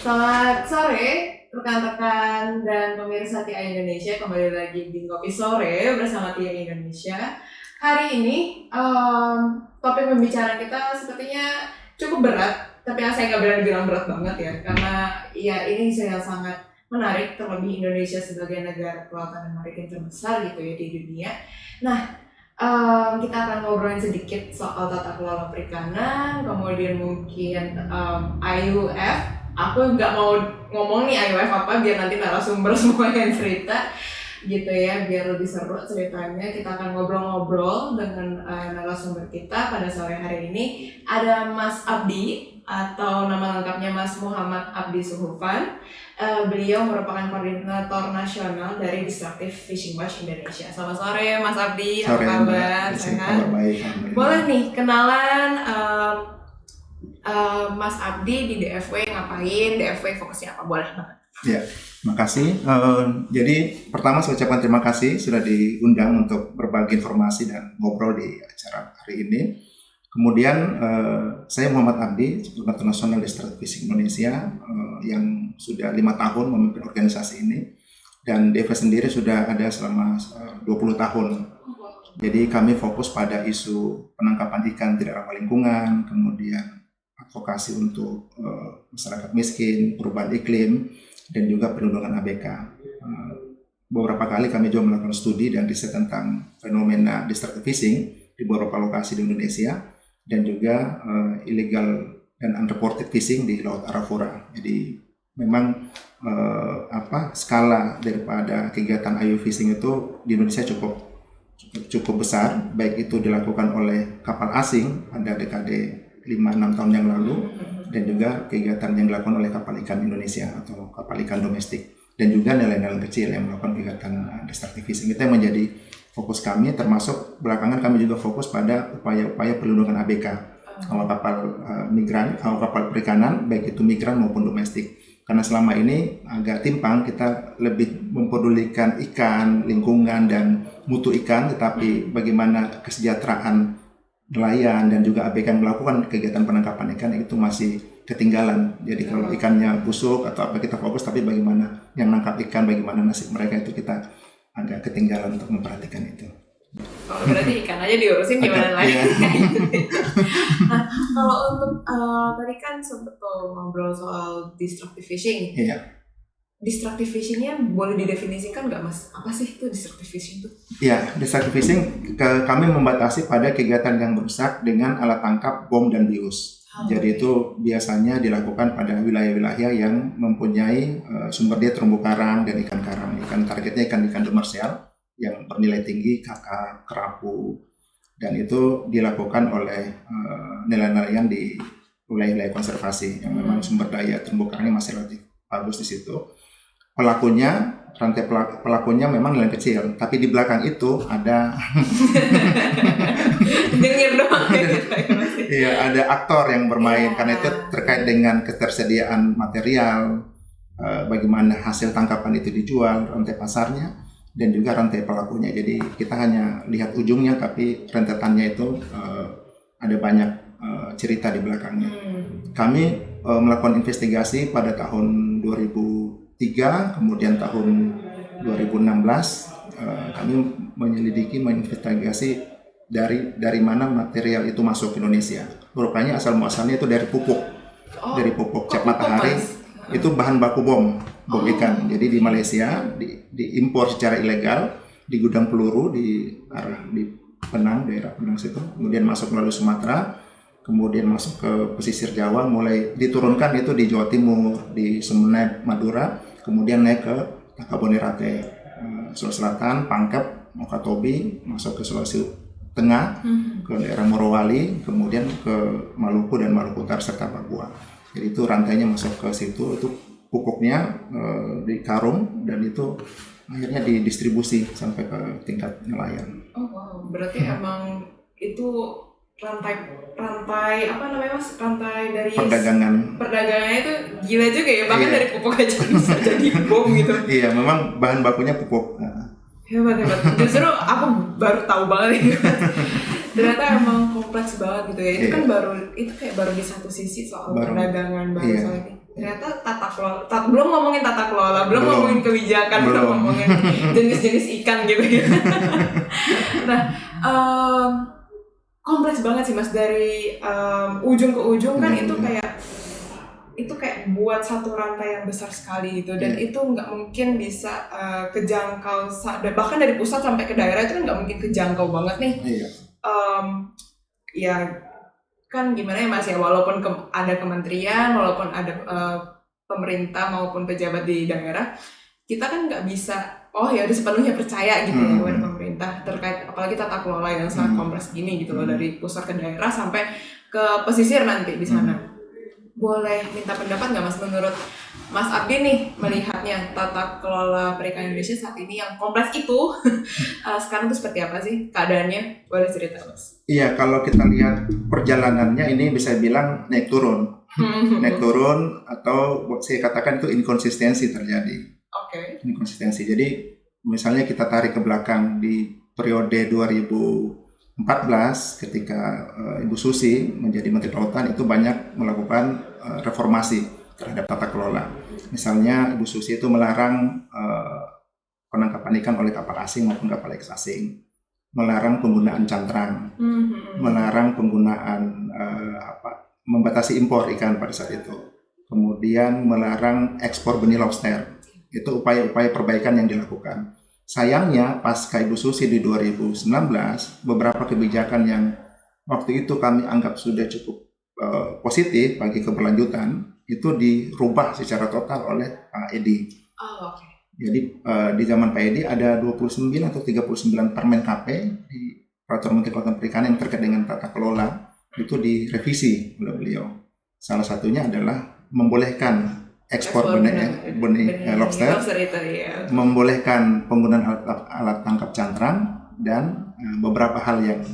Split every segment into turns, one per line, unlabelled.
Selamat sore rekan-rekan dan pemirsa TIA Indonesia, kembali lagi di Ngopi Sore bersama TIA Indonesia. Hari ini topik pembicaraan kita sepertinya cukup berat, tapi saya nggak berani bilang berat banget ya, karena ya ini saya sangat menarik, terlebih Indonesia sebagai negara kelautan dan maritim terbesar gitu ya di dunia. Nah, kita akan ngobrolin sedikit soal tata kelola perikanan, kemudian mungkin IUF. Aku nggak mau ngomong nih IUF apa, biar nanti narasumber semua yang cerita gitu ya, biar lebih seru ceritanya. Kita akan ngobrol-ngobrol dengan narasumber kita pada sore hari ini. Ada Mas Abdi, atau nama lengkapnya Mas Muhammad Abdi Suhufan. Beliau merupakan koordinator nasional dari Destructive Fishing Watch Indonesia. Selamat sore Mas Abdi, apa kabar?
Sehat? Kabar baik.
Boleh nih kenalan Mas Abdi di DFW ngapain, DFW fokusnya apa, boleh banget?
Ya, makasih. Jadi pertama saya ucapkan terima kasih sudah diundang untuk berbagi informasi dan ngobrol di acara hari ini. Kemudian saya Muhammad Abdi, Koordinator Nasional Destructive Fishing Indonesia yang sudah 5 tahun memimpin organisasi ini, dan DFW sendiri sudah ada selama 20 tahun. Jadi kami fokus pada isu penangkapan ikan tidak ramah lingkungan, kemudian advokasi untuk masyarakat miskin, perubahan iklim, dan juga perlindungan ABK. Beberapa kali kami juga melakukan studi dan riset tentang fenomena destructive fishing di beberapa lokasi di Indonesia, dan juga illegal dan unreported fishing di Laut Arafura. Jadi memang skala daripada kegiatan IUU fishing itu di Indonesia cukup besar, baik itu dilakukan oleh kapal asing pada dekade 5-6 tahun yang lalu, dan juga kegiatan yang dilakukan oleh kapal ikan Indonesia atau kapal ikan domestik, dan juga nelayan-nelayan kecil yang melakukan kegiatan destructive fishing. Itu yang menjadi fokus kami, termasuk belakangan kami juga fokus pada upaya-upaya perlindungan ABK, awak kapal migran, awak kapal perikanan, baik itu migran maupun domestik. Karena selama ini agak timpang, kita lebih mempedulikan ikan, lingkungan, dan mutu ikan, tetapi bagaimana kesejahteraan nelayan dan juga ABK yang melakukan kegiatan penangkapan ikan itu masih ketinggalan. Jadi kalau ikannya busuk atau apa kita fokus, tapi bagaimana yang nangkap ikan, bagaimana nasib mereka itu kita agak ketinggalan untuk memperhatikan itu.
Oh, berarti ikan aja diurusin gimana lagi? Nah, kalau untuk tadi kan sempat ngobrol soal destructive fishing.
Iya.
Destructive fishingnya boleh didefinisikan nggak Mas? Apa sih itu destructive fishing itu?
Ya, destructive fishing kami membatasi pada kegiatan yang merusak dengan alat tangkap, bom, dan bius. Jadi itu biasanya dilakukan pada wilayah-wilayah yang mempunyai sumber daya terumbu karang dan ikan karang. Targetnya ikan komersial yang bernilai tinggi, kakap, kerapu, dan itu dilakukan oleh nelayan-nelayan di wilayah-wilayah konservasi yang memang sumber daya terumbu karangnya masih relatif bagus di situ. Rantai pelakunya memang nelayan kecil, tapi di belakang itu ada
denger doang.
Iya, ada aktor yang bermain, karena itu terkait dengan ketersediaan material, bagaimana hasil tangkapan itu dijual, rantai pasarnya, dan juga rantai pelakunya. Jadi kita hanya lihat ujungnya, tapi rentetannya itu ada banyak cerita di belakangnya. Kami melakukan investigasi pada tahun 2003, kemudian tahun 2016 kami menyelidiki, menginvestigasi dari mana material itu masuk ke Indonesia. Rupanya asal muasalnya itu dari pupuk, dari pupuk cap matahari. Itu bahan baku bom ikan. Jadi di Malaysia diimpor secara ilegal di gudang peluru di Penang, daerah Penang situ, kemudian masuk melalui Sumatera, kemudian masuk ke pesisir Jawa, mulai diturunkan itu di Jawa Timur, di Sumeneb, Madura, kemudian naik ke Takabonerate, Sulawesi Selatan, Pangkep, Wakatobi, masuk ke Sulawesi Tengah, ke daerah Morowali, kemudian ke Maluku dan Maluku Utara serta Papua. Jadi itu rantainya masuk ke situ, itu pupuknya di karung, dan itu akhirnya didistribusi sampai ke tingkat nelayan.
Oh wow, berarti emang itu rantai apa namanya Mas? Rantai dari perdagangannya itu gila juga ya, bahkan dari pupuk aja bisa jadi bom gitu.
Iya, memang bahan bakunya pupuk.
Hebat. Justru aku baru tahu banget ini. Ternyata emang kompleks banget gitu ya. Itu kan baru di satu sisi soal perdagangan bahasa ini. Ternyata tata kelola, belum ngomongin tata kelola, belum
Belum.
ngomongin kebijakan, belum
Belum.
ngomongin jenis-jenis ikan gitu ya. Nah, kompleks banget sih Mas, dari ujung ke ujung kan itu kayak buat satu rantai yang besar sekali gitu, dan itu nggak mungkin bisa kejangkau, bahkan dari pusat sampai ke daerah itu kan nggak mungkin kejangkau banget nih.
Iya.
Ya kan gimana ya Mas ya, walaupun ada kementerian, walaupun ada pemerintah maupun pejabat di daerah, kita kan nggak bisa ya udah sepenuhnya percaya gitu ya kepada pemerintah terkait apalagi tata kelola yang sangat kompleks gini gitu loh, dari pusat ke daerah sampai ke pesisir nanti di sana. Boleh minta pendapat nggak Mas, menurut Mas Abdi nih melihatnya tata kelola perikanan Indonesia saat ini yang kompleks itu sekarang tuh seperti apa sih keadaannya? Boleh cerita Mas?
Iya, kalau kita lihat perjalanannya ini bisa bilang naik turun. Naik turun atau saya katakan itu inkonsistensi terjadi. Inkonsistensi. Jadi misalnya kita tarik ke belakang di periode 2014 ketika Ibu Susi menjadi Menteri Kelautan, itu banyak melakukan reformasi terhadap tata kelola. Misalnya Ibu Susi itu melarang penangkapan ikan oleh kapal asing maupun kapal asing, melarang penggunaan cantrang, melarang penggunaan membatasi impor ikan pada saat itu, kemudian melarang ekspor benih lobster. Itu upaya-upaya perbaikan yang dilakukan. Sayangnya pasca Ibu Susi di 2019, beberapa kebijakan yang waktu itu kami anggap sudah cukup positif bagi keberlanjutan itu dirubah secara total oleh Pak Edi. Jadi di zaman Pak Edi ada 29 atau 39 Permen KP di Peraturan Menteri Kelautan Perikanan yang terkait dengan tata kelola itu direvisi oleh beliau. Salah satunya adalah membolehkan ekspor benih lobster
itu, ya.
Membolehkan penggunaan alat tangkap cantrang dan beberapa hal yang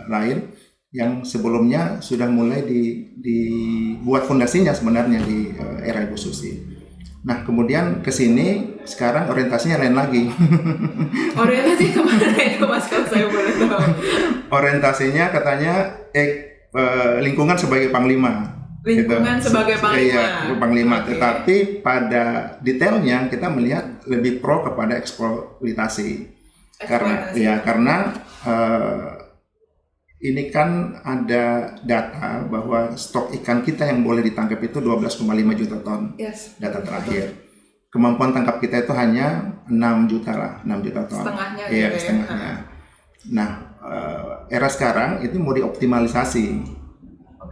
lain yang sebelumnya sudah mulai dibuat fondasinya sebenarnya di era Ibu Susi. Nah, kemudian ke sini sekarang orientasinya lain lagi.
Orientasi kemana itu Mas, kalau saya boleh tahu?
Orientasinya katanya lingkungan sebagai panglima.
Lingkungan gitu. Sebagai panglima.
Iya, panglima. Okay. Tetapi pada detailnya kita melihat lebih pro kepada eksploitasi. Karena ini kan ada data bahwa stok ikan kita yang boleh ditangkap itu 12,5 juta ton. Data terakhir. Kemampuan tangkap kita itu hanya 6 juta ton.
Setengahnya.
Iya, setengahnya. Nah, era sekarang itu mau dioptimalisasi.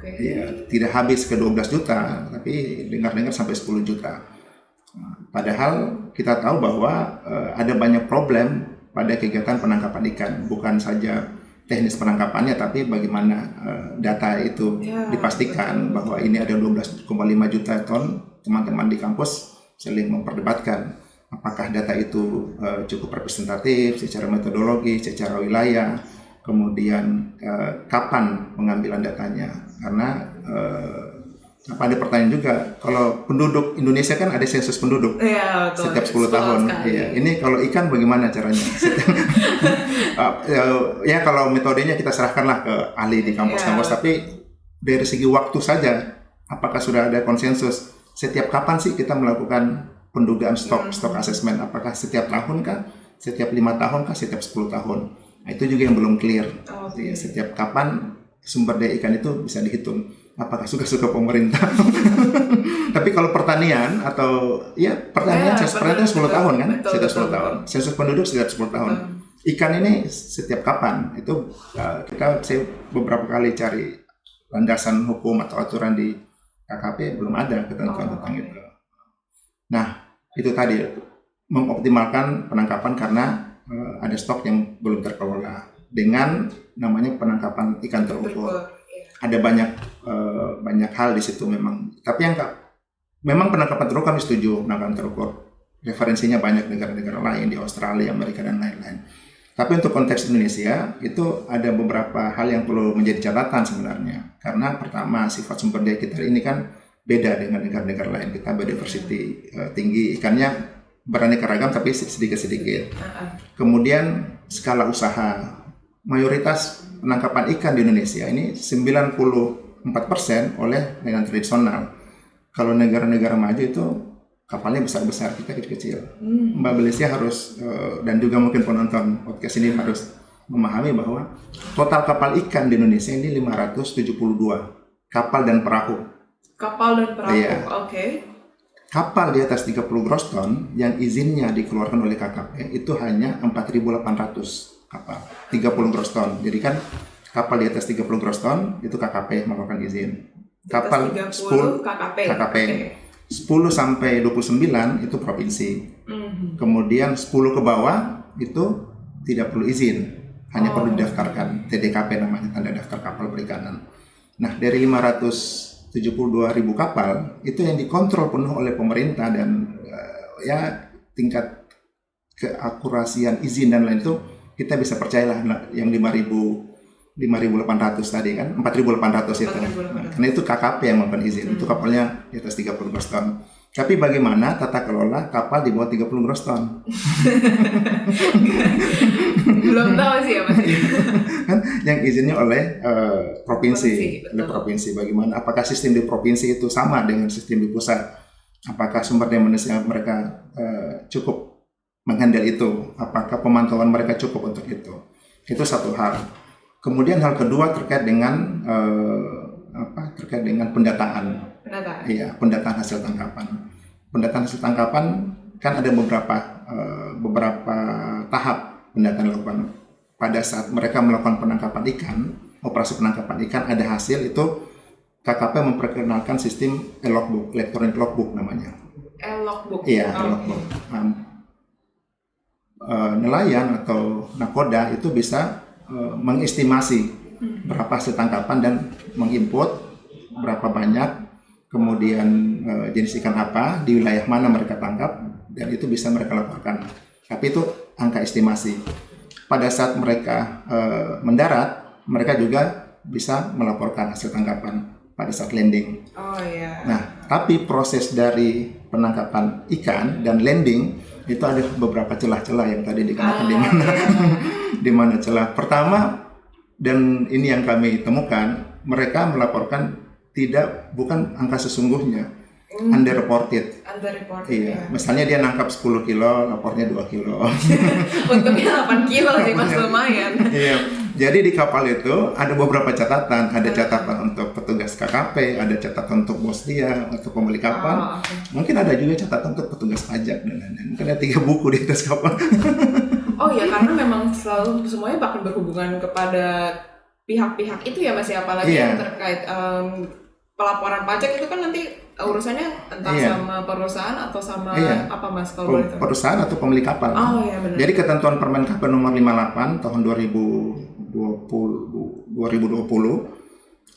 Ya, tidak habis ke 12 juta, tapi dengar-dengar sampai 10 juta. Padahal kita tahu bahwa ada banyak problem pada kegiatan penangkapan ikan, bukan saja teknis penangkapannya, tapi bagaimana data itu dipastikan bahwa ini ada 12,5 juta ton. Teman-teman di kampus saling memperdebatkan apakah data itu cukup representatif secara metodologi, secara wilayah, kemudian kapan pengambilan datanya. Karena ada pertanyaan juga, kalau penduduk Indonesia kan ada sensus penduduk setiap 10 tahun. Iya. Ini kalau ikan bagaimana caranya? Ya kalau metodenya kita serahkanlah ke ahli di kampus-kampus, tapi dari segi waktu saja, apakah sudah ada konsensus? Setiap kapan sih kita melakukan pendugaan stok assessment? Apakah setiap tahun kah? Setiap 5 tahun kah? Setiap 10 tahun? Nah, itu juga yang belum clear. Setiap kapan sumber daya ikan itu bisa dihitung? Apakah suka-suka pemerintah? Tapi kalau pertanian atau pertanian 10 tahun kan? Setiap 10 tahun. Sensus penduduk setiap 10 tahun. Ikan ini setiap kapan? Itu saya beberapa kali cari landasan hukum atau aturan di KKP, belum ada ketentuan tentang itu. Nah, itu tadi mengoptimalkan penangkapan karena ada stok yang belum terkelola dengan namanya penangkapan ikan terukur. Ada banyak hal di situ memang. Tapi memang penangkapan terukur kami setuju, penangkapan terukur. Referensinya banyak negara-negara lain di Australia, Amerika dan lain-lain. Tapi untuk konteks Indonesia itu ada beberapa hal yang perlu menjadi catatan sebenarnya. Karena pertama sifat sumber daya kita ini kan beda dengan negara-negara lain. Kita biodiversity tinggi, ikannya beraneka ragam tapi sedikit-sedikit. Kemudian skala usaha, mayoritas penangkapan ikan di Indonesia ini 94% oleh nelayan tradisional. Kalau negara-negara maju itu kapalnya besar-besar, kita kecil-kecil. Mbak Belisia harus dan juga mungkin penonton podcast ini harus memahami bahwa total kapal ikan di Indonesia ini 572 kapal dan perahu.
Kapal dan perahu,
Iya.
oke.
Kapal di atas 30 gross ton yang izinnya dikeluarkan oleh KKP itu hanya 4.800 kapal, 30 gross ton. Jadi kan kapal di atas 30 gross ton itu KKP melakukan izin. Kapal
10 KKP.
KKP. 10 sampai 29 itu provinsi. Kemudian 10 ke bawah itu tidak perlu izin, hanya perlu didaftarkan, TDKP namanya, tanda daftar kapal perikanan. Nah, dari 572.000 kapal itu yang dikontrol penuh oleh pemerintah dan ya tingkat keakurasian izin dan lain itu kita bisa percayalah yang 5.800 tadi kan, 4.800 itu. Nah, karena itu KKP yang melakukan izin, itu kapalnya di atas 30 gross ton. Tapi bagaimana tata kelola kapal di bawah 30 gross ton?
Belum tahu sih ya Mas.
Kan yang izinnya oleh provinsi,
Betul.
oleh provinsi. Bagaimana? Apakah sistem di provinsi itu sama dengan sistem di pusat? Apakah sumber daya manusia mereka cukup menghandle itu? Apakah pemantauan mereka cukup untuk itu? Itu satu hal. Kemudian hal kedua terkait dengan pendataan. Iya, pendataan hasil tangkapan. Pendataan hasil tangkapan kan ada beberapa tahap pendataan dilakukan. Pada saat mereka melakukan penangkapan ikan, operasi penangkapan ikan ada hasil itu KKP memperkenalkan sistem e-logbook, electronic logbook namanya.
E-logbook.
Iya, e-logbook. Nelayan atau nakoda itu bisa mengestimasi berapa hasil tangkapan dan menginput berapa banyak, kemudian jenis ikan apa, di wilayah mana mereka tangkap, dan itu bisa mereka laporkan. Tapi itu angka estimasi. Pada saat mereka mendarat, mereka juga bisa melaporkan hasil tangkapan pada saat landing.
Oh iya.
Nah, tapi proses dari penangkapan ikan dan landing itu ada beberapa celah-celah yang tadi dikenakan di mana celah. Pertama, dan ini yang kami temukan, mereka melaporkan bukan angka sesungguhnya, underreported.
Underreported.
Iya, misalnya dia nangkap 10 kilo, lapornya 2 kilo.
Untungnya 8 kilo sih Mas, lumayan.
Iya. Jadi di kapal itu ada beberapa catatan, ada catatan untuk petugas KKP, ada catatan untuk bos dia, untuk pemilik kapal. Mungkin ada juga catatan untuk petugas pajak dan lain-lain. Mungkin ada 3 buku di atas kapal.
Oh iya, karena memang selalu semuanya bahkan berhubungan kepada pihak-pihak itu ya Mas, apalagi yang terkait pelaporan pajak itu kan nanti urusannya entah sama perusahaan atau sama apa Mas kalau boleh tahu?
Perusahaan atau pemilik kapal.
Oh iya benar.
Jadi ketentuan Permenkap nomor 58 tahun 2020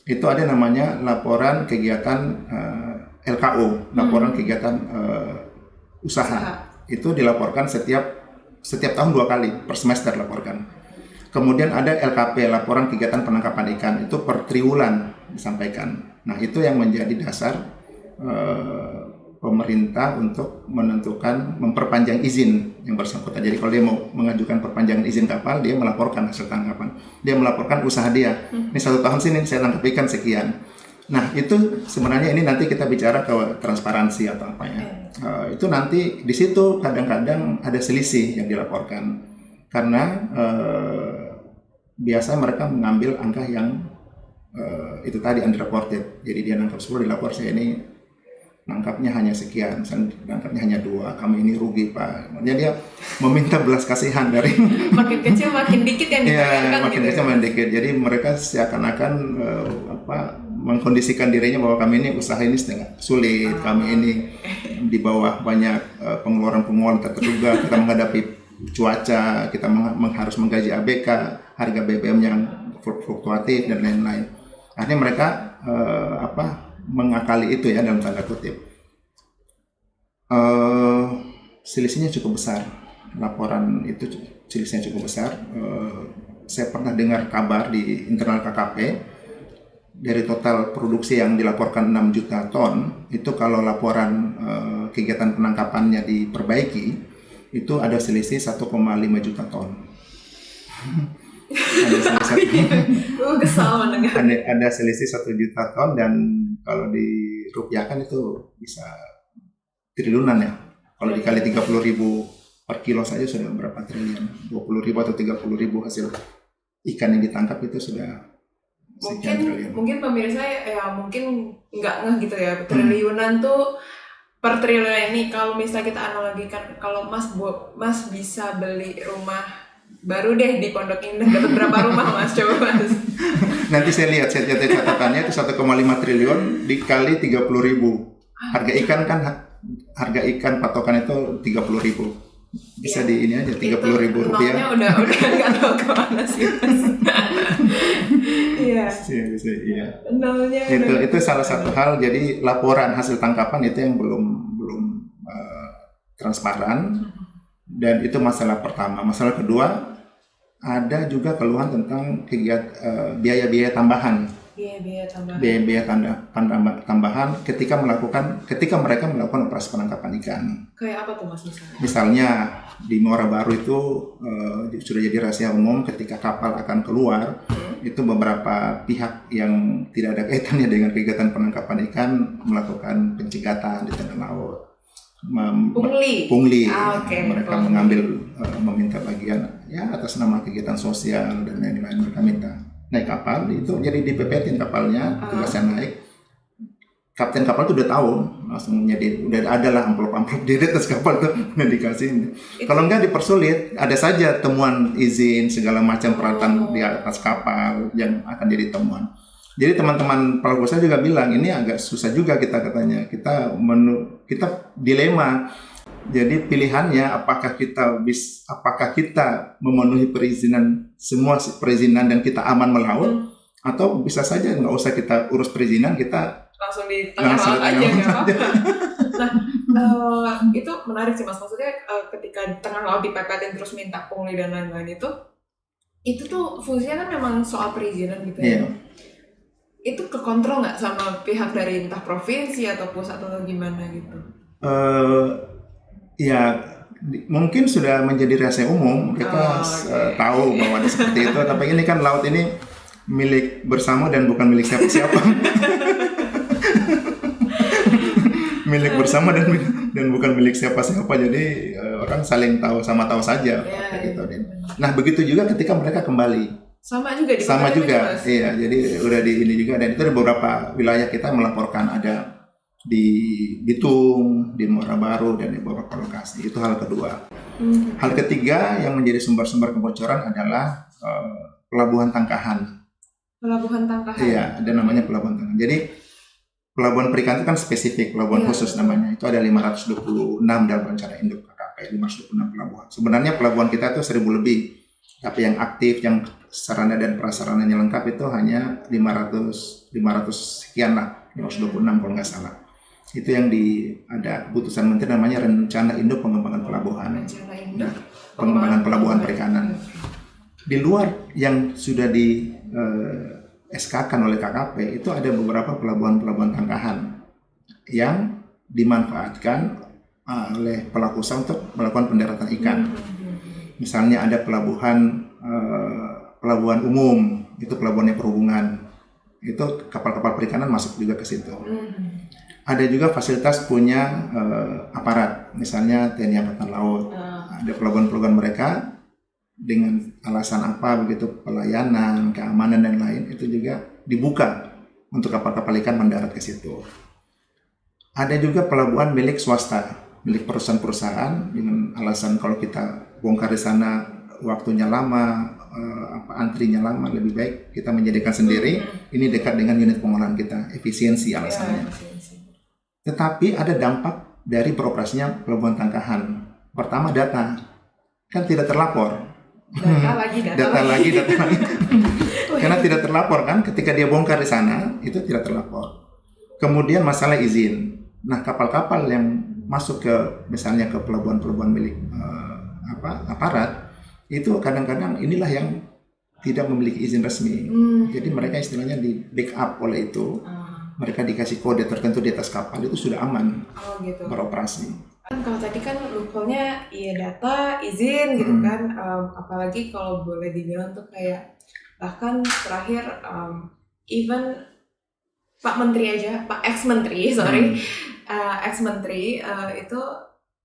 itu ada namanya laporan kegiatan LKU, laporan kegiatan usaha. Itu dilaporkan setiap tahun 2 kali per semester laporkan. Kemudian ada LKP, laporan kegiatan penangkapan ikan, itu per triwulan disampaikan. Nah, itu yang menjadi dasar pemerintah untuk menentukan memperpanjang izin yang bersangkutan. Jadi kalau dia mau mengajukan perpanjangan izin kapal, dia melaporkan hasil tangkapan. Dia melaporkan usaha dia. Ini 1 tahun sini saya tangkap ikan sekian. Nah, itu sebenarnya ini nanti kita bicara ke transparansi atau apa ya. Itu nanti di situ kadang-kadang ada selisih yang dilaporkan. Karena biasanya mereka mengambil angka yang itu tadi underreported. Jadi dia nangkap 10, dilapor saya ini nangkapnya hanya sekian, nangkapnya hanya 2, kami ini rugi Pak. Makanya dia meminta belas kasihan dari
makin kecil makin dikit yang
dibayarkan. Makin kecil makin dikit. Jadi mereka seakan-akan mengkondisikan dirinya bahwa kami ini usaha ini setengah sulit, kami ini di bawah banyak pengeluaran terduga, kita menghadapi cuaca, kita harus menggaji ABK, harga BBM yang fluktuatif dan lain-lain. Akhirnya mereka mengakali itu ya dalam tanda kutip. Selisihnya cukup besar, laporan itu selisihnya cukup besar. Saya pernah dengar kabar di internal KKP dari total produksi yang dilaporkan 6 juta ton, itu kalau laporan kegiatan penangkapannya diperbaiki itu ada selisih 1,5 juta ton. Ada selisih
Kesal mendengar.
ada selisih 1 juta ton, dan kalau dirupiahkan itu bisa triliunan ya. Kalau dikali 30.000 per kilo saja sudah berapa triliun? 20.000 atau 30.000 hasil ikan yang ditangkap itu sudah sekian triliun.
Mungkin pemirsa ya mungkin nggak ngeh gitu ya, triliunan tuh per triliun ini. Kalau misalnya kita analogikan, kalau Mas bisa beli rumah baru deh di Pondok Indah, dapat berapa rumah Mas? Coba Mas.
Nanti saya lihat catatannya itu 1,5 triliun dikali 30.000. Harga ikan kan harga ikan patokan itu 30.000. Bisa di ini aja 30.000 rupiah.
Udah nggak tahu kemana sih Mas. Iya.
Iya.
Nolnya
Itu salah satu hal. Jadi laporan hasil tangkapan itu yang belum transparan, dan itu masalah pertama. Masalah kedua, ada juga keluhan tentang biaya-biaya tambahan. Biaya tambahan ketika mereka melakukan operasi penangkapan ikan.
Kayak apa tuh Mas misalnya?
Misalnya di Muara Baru itu sudah jadi rahasia umum, ketika kapal akan keluar, itu beberapa pihak yang tidak ada kaitannya dengan kegiatan penangkapan ikan melakukan pencegatan di tengah laut. Pungli. Mereka mengambil meminta bagian ya atas nama kegiatan sosial dan lain-lain. Mereka minta naik kapal, itu jadi dipepetin kapalnya, tugasnya naik. Kapten kapal itu udah tahu, langsung udah ada lah amplop di atas kapal tuh udah dikasih. Kalau enggak dipersulit, ada saja temuan izin segala macam peralatan di atas kapal yang akan jadi temuan. Jadi teman-teman pelaku usaha juga bilang ini agak susah juga kita dilema. Jadi pilihannya apakah kita memenuhi semua perizinan dan kita aman melaut, atau bisa saja nggak usah kita urus perizinan, kita
langsung di tengah laut aja nggak apa-apa. Nah, itu menarik sih Mas, maksudnya ketika di tengah laut dipepetin terus minta pungli dan lain-lain itu tuh fungsinya kan memang soal perizinan gitu ya. Itu kekontrol nggak sama pihak dari entah provinsi atau pusat atau gimana gitu?
Ya mungkin sudah menjadi rahasia umum, kita tahu bahwa ada seperti itu, tapi ini kan laut ini milik bersama dan bukan milik siapa-siapa. Milik bersama dan bukan milik siapa-siapa, jadi orang saling tahu saja. Gitu. Nah begitu juga ketika mereka kembali. Sama juga. Iya, jadi udah di ini juga, dan itu ada beberapa wilayah kita melaporkan, ada di Bitung, di Muara Baru, dan di beberapa lokasi. Itu hal kedua. Hal ketiga yang menjadi sumber-sumber kebocoran adalah pelabuhan tangkahan.
Pelabuhan tangkahan?
Iya, ada namanya pelabuhan tangkahan. Jadi pelabuhan perikan itu kan spesifik, pelabuhan khusus namanya. Itu ada 526 dalam rencana induk KKP, 526 pelabuhan. Sebenarnya pelabuhan kita itu 1.000 lebih. Tapi yang aktif, yang sarana dan prasarananya lengkap itu hanya 500 sekian lah, 526 kalau nggak salah. Itu yang ada keputusan menteri namanya Rencana Induk Pengembangan Pelabuhan. Pengembangan Pelabuhan Perikanan. Di luar yang sudah di SK-kan oleh KKP, itu ada beberapa pelabuhan tangkahan yang dimanfaatkan oleh pelaku usaha untuk melakukan pendaratan ikan. Misalnya ada pelabuhan umum, itu pelabuhannya perhubungan, itu kapal-kapal perikanan masuk juga ke situ. Ada juga fasilitas punya aparat, misalnya TNI Angkatan Laut. Ada pelabuhan-pelabuhan mereka dengan alasan apa begitu, pelayanan, keamanan dan lain, itu juga dibuka untuk kapal-kapal ikan mendarat ke situ. Ada juga pelabuhan milik swasta, milik perusahaan-perusahaan, dengan alasan kalau kita bongkar di sana waktunya lama, antrinya lama, lebih baik kita menjadikan sendiri. Ini dekat dengan unit pengolahan kita, efisiensi alasannya. Tetapi ada dampak dari beroperasinya pelabuhan tangkahan. Pertama, data kan tidak terlapor. Data lagi. Karena tidak terlapor kan, ketika dia bongkar di sana itu tidak terlapor. Kemudian masalah izin. Nah, kapal-kapal yang masuk ke misalnya ke pelabuhan-pelabuhan milik aparat, itu kadang-kadang inilah yang tidak memiliki izin resmi. Jadi mereka istilahnya di backup oleh itu. Mereka dikasih kode tertentu di atas kapal, itu sudah aman beroperasi.
Kan kalau tadi kan loophole-nya iya data, izin gitu kan, apalagi kalau boleh dibilang tuh kayak bahkan terakhir even Pak Menteri aja, Pak ex-menteri, sorry, ex-menteri itu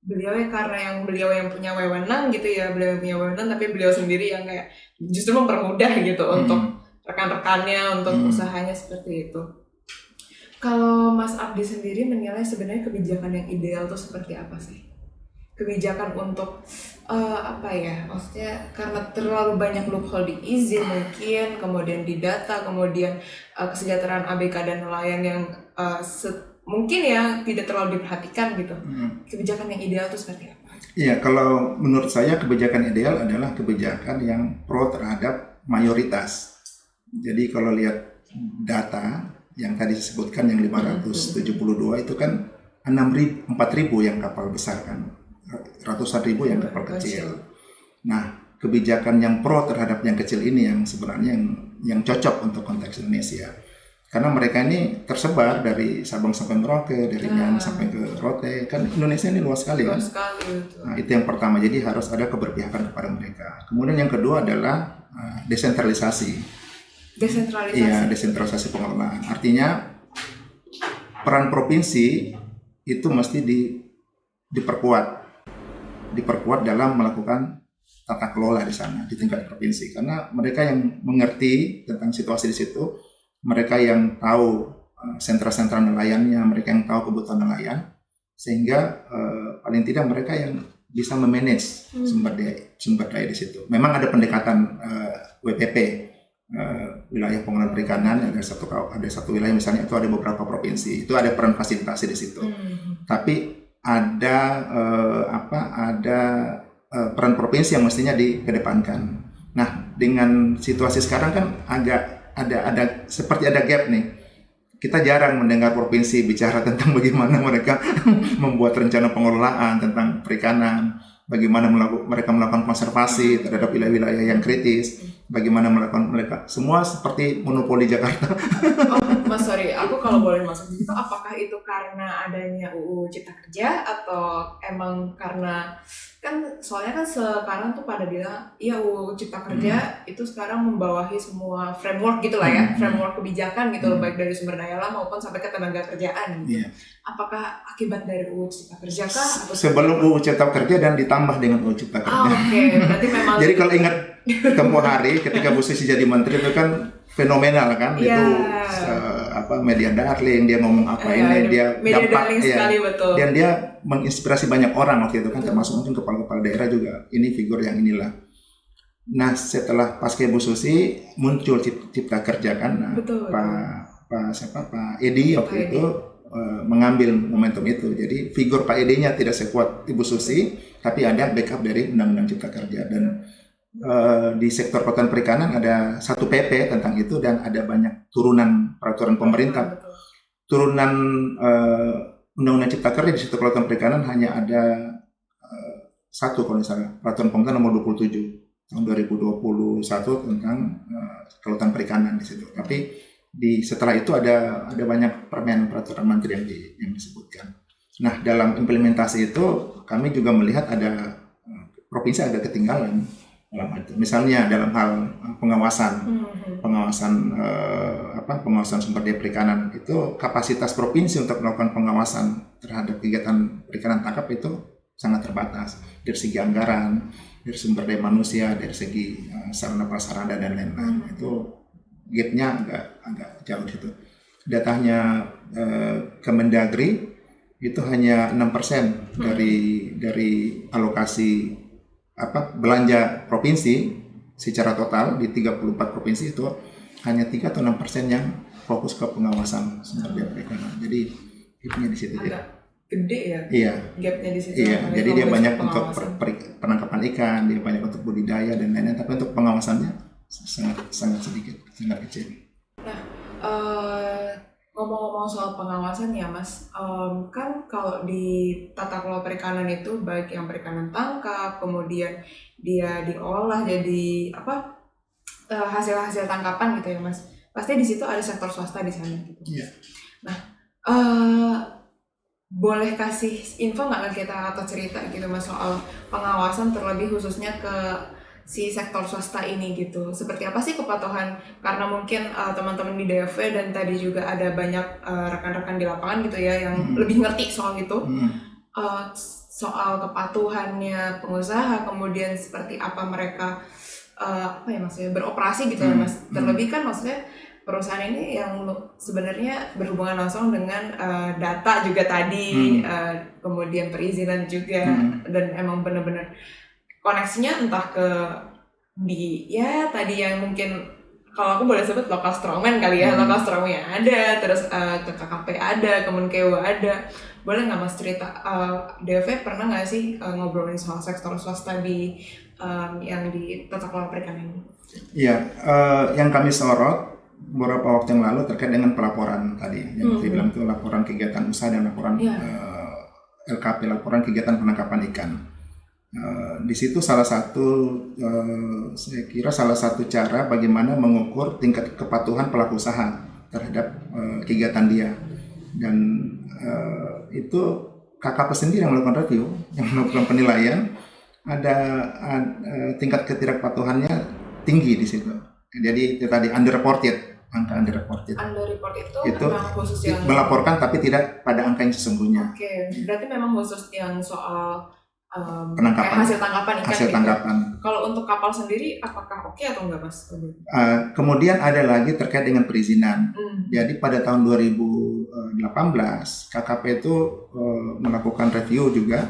beliau ya karena beliau yang punya wewenang gitu ya, beliau yang punya wewenang tapi beliau sendiri yang kayak justru mempermudah gitu untuk rekan-rekannya, untuk usahanya seperti itu. Kalau Mas Abdi sendiri menilai sebenarnya kebijakan yang ideal itu seperti apa sih? Kebijakan untuk apa ya? Maksudnya karena terlalu banyak loophole di izin mungkin, kemudian di data, kemudian kesejahteraan ABK dan nelayan yang mungkin ya tidak terlalu diperhatikan gitu. Kebijakan yang ideal itu seperti apa?
Iya, kalau menurut saya kebijakan ideal adalah kebijakan yang pro terhadap mayoritas. Jadi kalau lihat data yang tadi disebutkan yang 572 itu kan 4.000 yang kapal besar kan, ratusan ribu yang kapal kecil. Nah, kebijakan yang pro terhadap yang kecil ini yang sebenarnya yang cocok untuk konteks Indonesia. Karena mereka ini tersebar dari Sabang sampai Merauke, dari Nian sampai ke Rote. Kan Indonesia ini luas sekali kan. Nah, itu yang pertama. Jadi harus ada keberpihakan kepada mereka. Kemudian yang kedua adalah desentralisasi.
Desentralisasi.
Iya, desentralisasi pengelolaan. Artinya peran provinsi itu mesti diperkuat dalam melakukan tata kelola di sana di tingkat provinsi, karena mereka yang mengerti tentang situasi di situ, mereka yang tahu sentra-sentra nelayannya, mereka yang tahu kebutuhan nelayan, sehingga paling tidak mereka yang bisa memanage sumber daya di situ. Memang ada pendekatan WPP, wilayah pengelolaan perikanan, ada satu wilayah misalnya itu ada beberapa provinsi, itu ada peran fasilitasi di situ. Tapi ada peran provinsi yang mestinya dikedepankan. Nah, dengan situasi sekarang kan agak ada seperti ada gap nih. Kita jarang mendengar provinsi bicara tentang bagaimana mereka membuat rencana pengelolaan tentang perikanan, bagaimana mereka melakukan konservasi terhadap wilayah-wilayah yang kritis, bagaimana melakukan mereka semua seperti monopoli Jakarta.
Oh, Mas, sorry, aku kalau boleh masuk itu, apakah itu karena adanya UU Cipta Kerja atau emang karena kan soalnya kan sekarang tuh pada bilang iya UU Cipta Kerja itu sekarang membawahi semua framework gitulah ya, framework kebijakan gitu loh, baik dari sumber daya alam maupun sampai ke tenaga kerjaan gitu. Apakah akibat dari UU Cipta Kerja kah?
Sebelum UU Cipta Kerja dan ditambah dengan UU Cipta Kerja.
Oke, berarti memang.
Jadi kalau ingat tempo hari ketika Bu Susi jadi menteri itu kan fenomenal kan, itu media darling, dia ngomong apa ini, dia dampak dan dia menginspirasi banyak orang waktu itu kan, termasuk mungkin kepala-kepala daerah juga, ini figur yang inilah. Nah, setelah pasca Bu Susi muncul Cipta Kerja kan, nah, Pak Edi waktu itu mengambil momentum itu. Jadi figur Pak Edi-nya tidak sekuat Ibu Susi, tapi ada backup dari Undang-Undang Cipta Kerja. Dan di sektor kelautan perikanan ada satu PP tentang itu, dan ada banyak turunan peraturan pemerintah. Turunan Undang-Undang Cipta Kerja di sektor kelautan perikanan hanya ada satu kalau misalnya, peraturan pemerintah nomor 27 tahun 2021 tentang kelautan perikanan di situ. Tapi setelah itu ada banyak peraturan menteri yang disebutkan. Nah, dalam implementasi itu kami juga melihat ada provinsi agak ketinggalan dalam hal itu. Misalnya dalam hal pengawasan sumber daya perikanan, itu kapasitas provinsi untuk melakukan pengawasan terhadap kegiatan perikanan tangkap itu sangat terbatas dari segi anggaran, dari sumber daya manusia, dari segi sarana prasarana dan lain-lain. Itu gapnya agak jauh gitu. Datanya Kemendagri itu hanya 6% dari alokasi belanja provinsi secara total di 34 provinsi, itu hanya 3 atau 6% yang fokus ke pengawasan sumber daya perikanan. Jadi gapnya di situ ya.
Gede ya?
Iya.
Gapnya di situ.
Iya. Jadi dia banyak untuk penangkapan ikan, dia banyak untuk budidaya dan lain-lain, tapi untuk pengawasannya sangat sedikit, sangat kecil.
Nah, ngomong-ngomong soal pengawasan ya Mas, kan kalau di tata kelola perikanan itu baik yang perikanan tangkap, kemudian dia diolah jadi hasil-hasil tangkapan gitu ya Mas. Pasti di situ ada sektor swasta di sana gitu.
Iya.
Nah, boleh kasih info nggak ke kita atau cerita gitu Mas soal pengawasan terlebih khususnya ke si sektor swasta ini gitu. Seperti apa sih kepatuhan? Karena mungkin teman-teman di DFW dan tadi juga ada banyak rekan-rekan di lapangan gitu ya yang lebih ngerti soal itu. Soal kepatuhannya pengusaha, kemudian seperti apa mereka apa ya maksudnya beroperasi gitu ya Mas. Terlebih kan maksudnya perusahaan ini yang sebenarnya berhubungan langsung dengan data juga tadi, kemudian perizinan juga, dan emang benar-benar koneksinya entah ke di ya tadi yang mungkin kalau aku boleh sebut lokal strongman kali ya, lokal strongman ada, terus ke KKP ada, Kemenkewa ada. Boleh nggak Mas cerita, DV pernah nggak sih ngobrolin soal sektor swasta di yang di tata kelola perikanan ini?
Iya, yang kami sorot beberapa waktu yang lalu terkait dengan pelaporan tadi, yang saya bilang itu laporan kegiatan usaha dan laporan LKP, laporan kegiatan penangkapan ikan. Di situ salah satu, saya kira salah satu cara bagaimana mengukur tingkat kepatuhan pelaku usaha terhadap kegiatan dia, dan itu KKP sendiri yang melakukan review, yang melakukan penilaian, ada tingkat ketidakpatuhannya tinggi di situ. Jadi itu tadi underreported, angka underreported.
Underreport itu
Itu
memang khusus yang
melaporkan tapi tidak pada angka yang sesungguhnya.
Oke, berarti memang khusus yang soal
Penangkapan.
hasil tangkapan ikan
Hasil tangkapan.
Gitu. Kalau untuk kapal sendiri apakah oke atau enggak Mas?
Kemudian ada lagi terkait dengan perizinan. Jadi pada tahun 2018 KKP itu melakukan review juga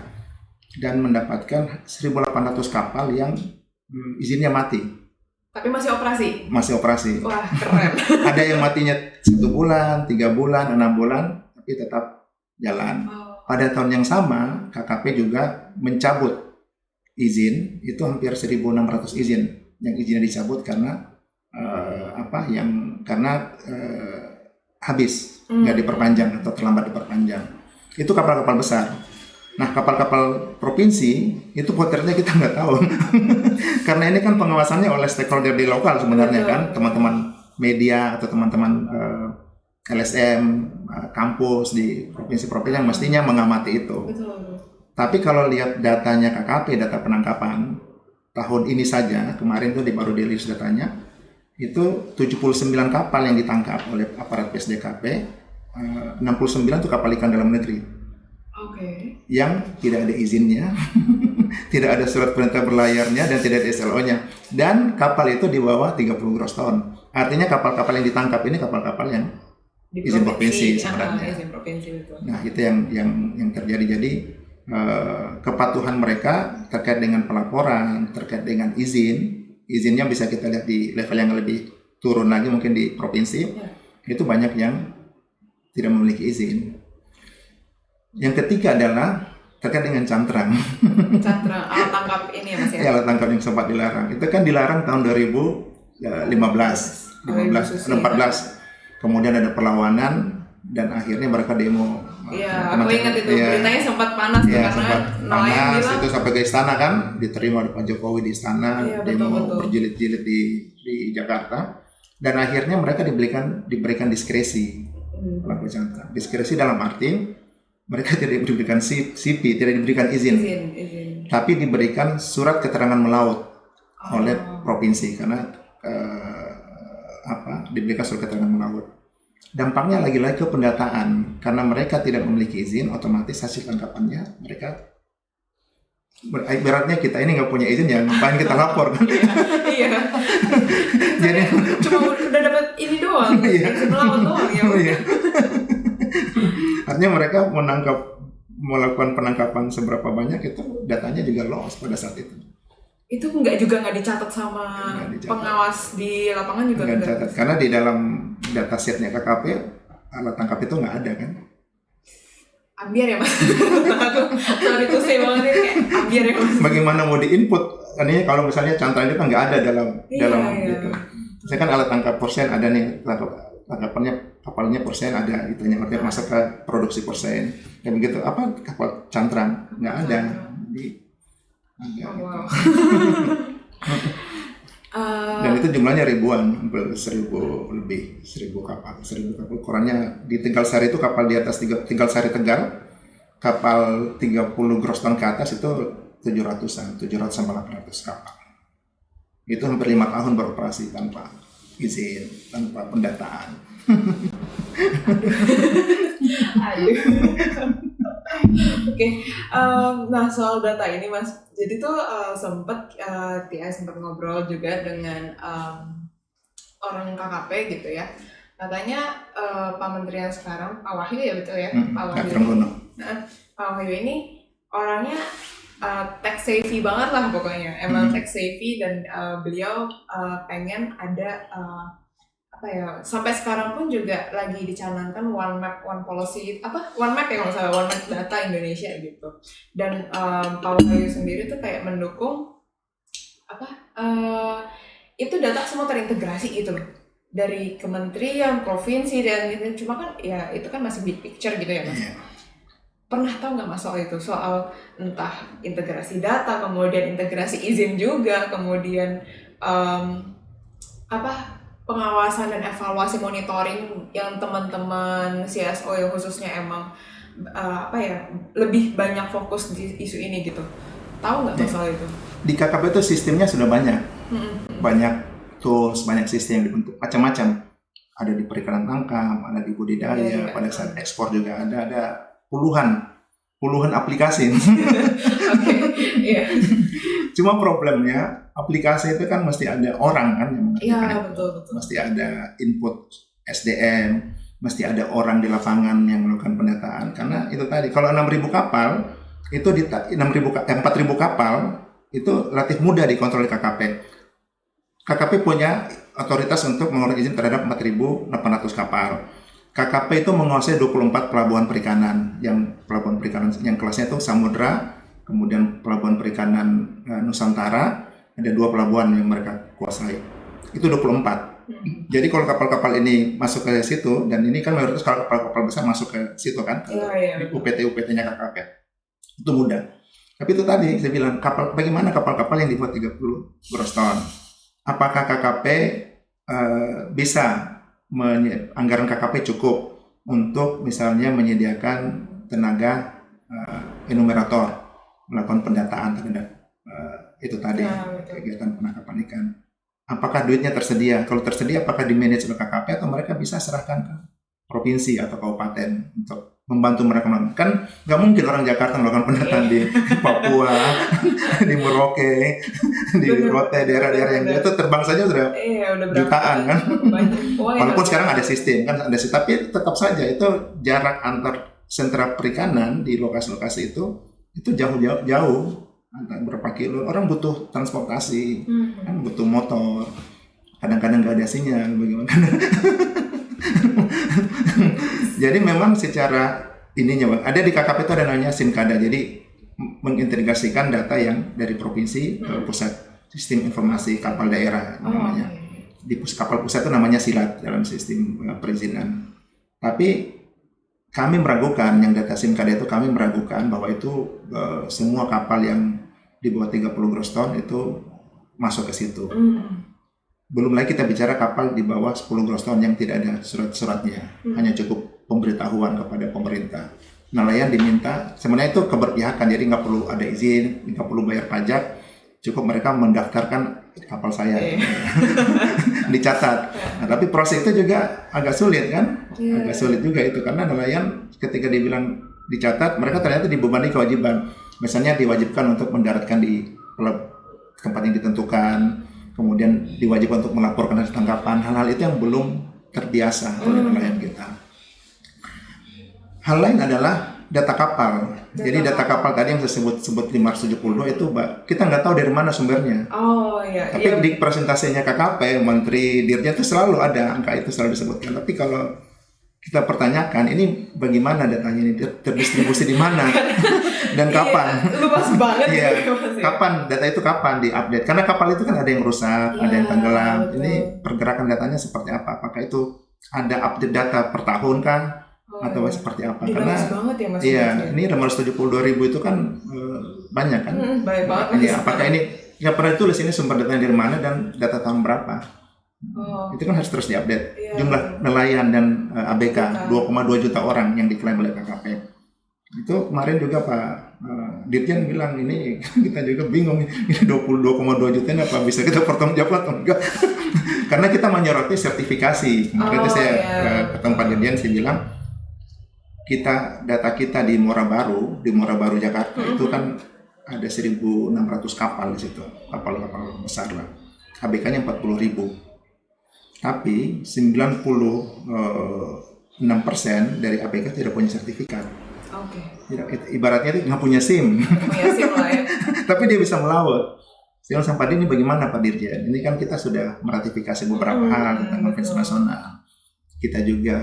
dan mendapatkan 1.800 kapal yang izinnya mati.
Tapi masih operasi?
Masih operasi.
Wah, keren.
Ada yang matinya 1 bulan, 3 bulan, 6 bulan, tapi tetap jalan. Pada tahun yang sama, KKP juga mencabut izin, itu hampir 1.600 izin yang izinnya dicabut karena habis, nggak diperpanjang atau terlambat diperpanjang. Itu kapal-kapal besar. Nah, kapal-kapal provinsi itu potretnya kita nggak tahu. Karena ini kan pengawasannya oleh stakeholder di lokal sebenarnya kan, teman-teman media atau teman-teman LSM, kampus di provinsi-provinsi yang mestinya mengamati itu.
Betul.
Tapi kalau lihat datanya KKP, data penangkapan tahun ini saja, kemarin tuh baru dirilis datanya, itu 79 kapal yang ditangkap oleh aparat PSDKP, 69 itu kapal ikan dalam negeri. Yang tidak ada izinnya, tidak ada surat perintah berlayarnya, dan tidak ada SLO-nya. Dan kapal itu di bawah 30 gross ton. Artinya kapal-kapal yang ditangkap ini kapal-kapal yang izin provinsi sebenarnya. Nah, itu yang terjadi. Jadi kepatuhan mereka terkait dengan pelaporan, terkait dengan izinnya bisa kita lihat di level yang lebih turun lagi, mungkin di provinsi. Itu banyak yang tidak memiliki izin. Yang ketiga adalah terkait dengan cantrang.
Cantrang, alat tangkap ini ya Mas ya?
Alat tangkap yang sempat dilarang. Itu kan dilarang tahun 2014. Kemudian ada perlawanan dan akhirnya mereka demo.
Iya, aku ingat itu beritanya sempat panas karena
sempat panas,
bilang,
itu sampai ke istana kan, diterima oleh Pak Jokowi di istana, demo berjilid-jilid di Jakarta, dan akhirnya mereka diberikan diskresi pelaku cantrang. Diskresi dalam arti mereka tidak diberikan CP, tidak diberikan izin. Tapi diberikan surat keterangan melaut oleh provinsi karena diberikan surat keterangan melaut. Dampaknya lagi-lagi ke pendataan, karena mereka tidak memiliki izin, otomatis hasil tangkapannya mereka beratnya kita ini nggak punya izin ya, ngapain kita lapor kan?
Iya. Jadi cuma udah dapat ini doang, melaut doang ya.
Artinya mereka melakukan penangkapan seberapa banyak itu datanya juga lost pada saat itu.
Itu nggak dicatat sama pengawas di lapangan juga
nggak dicatat, karena di dalam datasetnya KKP alat tangkap itu nggak ada kan.
Ambiar ya Mas. Sorry tuh saya banget ini kayak ambiar ya Mas.
Bagaimana mau diinput? Artinya kalau misalnya cantrang itu kan nggak ada dalam gitu. Saya kan alat tangkap porsen ada nih, tangkapannya kapalnya porsen ada, itu yang artinya masuk ke produksi porsen dan begitu. Apa kapal cantrang nggak ada. Jadi dan itu jumlahnya ribuan, 1.000 lebih, 1.000 kapal. Ukurannya di Tegal Sari itu kapal di atas Tegal Sari Tegal kapal 30 gross ton ke atas itu 700-an, 700 sampai 800 kapal. Itu hampir 5 tahun beroperasi tanpa izin, tanpa pendataan.
Aduh. Oke, nah soal data ini Mas, jadi tuh TI sempat ngobrol juga dengan orang KKP gitu ya. Katanya Pak Menteri yang sekarang, Pak Wahyu ya betul ya? Pak Wahyu. Nah, Pak Wahyu ini orangnya tech savvy banget lah pokoknya. Emang tech savvy dan beliau pengen ada apa ya, sampai sekarang pun juga lagi dicanangkan one map one policy, one map ya kalau salah, one map data Indonesia gitu. Dan Pak Wahyu sendiri tuh kayak mendukung itu data semua terintegrasi gitu loh, dari kementerian, provinsi dan gitu. Cuma kan ya itu kan masih big picture gitu ya Mas. Pernah tahu nggak Mas soal itu, soal entah integrasi data, kemudian integrasi izin juga, kemudian pengawasan dan evaluasi monitoring yang teman-teman CSO yang khususnya emang lebih banyak fokus di isu ini gitu. Tahu nggak soal itu?
Di KKP itu sistemnya sudah banyak. Banyak tools, banyak sistem yang dibentuk macam-macam. Ada di perikanan tangkap, ada di budidaya, pada saat ekspor juga ada puluhan aplikasi. Cuma problemnya aplikasi itu kan mesti ada orang kan yang mengerjakan.
Betul.
Mesti ada input SDM, mesti ada orang di lapangan yang melakukan pendataan. Karena itu tadi kalau 6.000 kapal itu di 4.000 kapal itu relatif mudah dikontrol di KKP. KKP punya otoritas untuk mengeluarkan izin terhadap 4.800 kapal. KKP itu menguasai 24 pelabuhan perikanan yang kelasnya itu Samudra, kemudian pelabuhan perikanan Nusantara, ada 2 pelabuhan yang mereka kuasai. Itu 24. Jadi kalau kapal-kapal ini masuk ke situ, dan ini kan mayoritas kalau kapal-kapal besar masuk ke situ kan, UPT-UPT-nya KKP. Itu mudah. Tapi itu tadi saya bilang, bagaimana kapal-kapal yang dibuat 30 gross ton? Apakah KKP bisa anggaran KKP cukup untuk misalnya menyediakan tenaga enumerator melakukan pendataan terhadap itu tadi kegiatan penangkapan ikan. Apakah duitnya tersedia? Kalau tersedia, apakah di-manage oleh KKP atau mereka bisa serahkan ke provinsi atau kabupaten untuk membantu mereka melakukan? Kan nggak mungkin orang Jakarta melakukan pendataan di Papua, di Merauke, di Rote, daerah-daerah yang itu terbang saja sudah jutaan kan. Walaupun sekarang ada sistem kan, tapi tetap saja itu jarak antar sentra perikanan di lokasi-lokasi itu jauh. Berapa kilo, orang butuh transportasi, kan butuh motor, kadang-kadang nggak ada sinyal, bagaimana? Jadi memang secara ininya, ada di KKP itu ada namanya SIMKADA, jadi mengintegrasikan data yang dari provinsi ke pusat, sistem informasi kapal daerah namanya. Di kapal pusat itu namanya SILAT dalam sistem perizinan. Tapi kami meragukan, yang data SIMKADA itu kami meragukan bahwa itu semua kapal yang di bawah 30 gross ton itu masuk ke situ. Belum lagi kita bicara kapal di bawah 10 gross ton yang tidak ada surat-suratnya, hanya cukup pemberitahuan kepada pemerintah. Nelayan diminta, sebenarnya itu keberpihakan, jadi nggak perlu ada izin, nggak perlu bayar pajak, cukup mereka mendaftarkan kapal saya, dicatat. Nah, tapi proses itu juga agak sulit kan, agak sulit juga itu, karena nelayan ketika dibilang dicatat, mereka ternyata dibebani kewajiban. Misalnya diwajibkan untuk mendaratkan di tempat yang ditentukan, kemudian diwajibkan untuk melaporkan hasil tangkapan. Hal-hal itu yang belum terbiasa oleh nelayan kita. Hal lain adalah data kapal. Jadi data kapal tadi yang saya sebut 572 itu kita nggak tahu dari mana sumbernya. Tapi di presentasinya KKP, Menteri Dirjen itu selalu ada angka itu selalu disebutkan. Tapi kalau kita pertanyakan ini bagaimana datanya ini terdistribusi di mana dan kapan?
Luas banget.
Kapan data itu kapan diupdate? Karena kapal itu kan ada yang rusak, ada yang tenggelam. Ini pergerakan datanya seperti apa? Apakah itu ada update data per tahun kah? Atau seperti apa? Karena ini 572.000 itu kan banyak kan?
Banyak banget.
Apakah ini pernah ditulis ini sumber datanya dari mana dan data tahun berapa? Itu kan harus terus diupdate. Jumlah nelayan dan ABK 2,2 juta orang yang diklaim oleh KKP. Itu kemarin juga Pak Dirjen bilang ini kita juga bingung ini 22,2 juta ini apa bisa kita pertanggungjawab atau enggak? Karena kita menyoroti sertifikasi. Kemarin itu saya ketemu Pak Dirjen, saya bilang data kita di Muara Baru Jakarta itu kan ada 1.600 kapal di situ, kapal-kapal besar lah. ABK-nya 40.000. Tapi 96% dari ABK tidak punya sertifikat.
Oke.
Ibaratnya itu nggak punya SIM.
Punya SIM lah ya.
Tapi dia bisa melaut. Saya bilang, Pak ini bagaimana Pak Dirjen? Ini kan kita sudah meratifikasi beberapa hal tentang konvensi nasional. Kita juga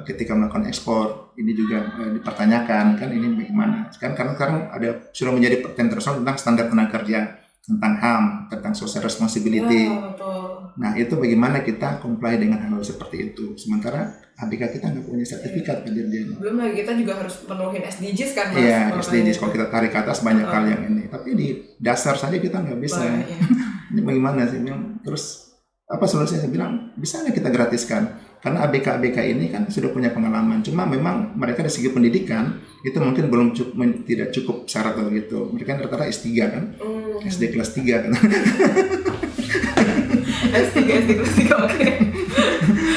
ketika melakukan ekspor ini juga dipertanyakan kan ini bagaimana? Sekarang ada sudah menjadi perhatian internasional tentang standar tenaga kerja, tentang HAM, tentang social responsibility.
Betul.
Nah itu bagaimana kita comply dengan hal seperti itu. Sementara ABK kita nggak punya sertifikat Pak Dirjen.
Belum lagi kita juga harus penuhin SDGs kan Mas?
Iya SDGs, kalau kita tarik ke atas banyak hal yang ini. Tapi di dasar saja kita nggak bisa. Ini bagaimana sih? Terus apa solusinya? Saya bilang bisa nggak kita gratiskan? Karena ABK ini kan sudah punya pengalaman. Cuma memang mereka dari segi pendidikan itu mungkin tidak cukup syarat begitu. Mereka rata-rata S3 kan, SD kelas 3 kan. SD kelas 3 oke.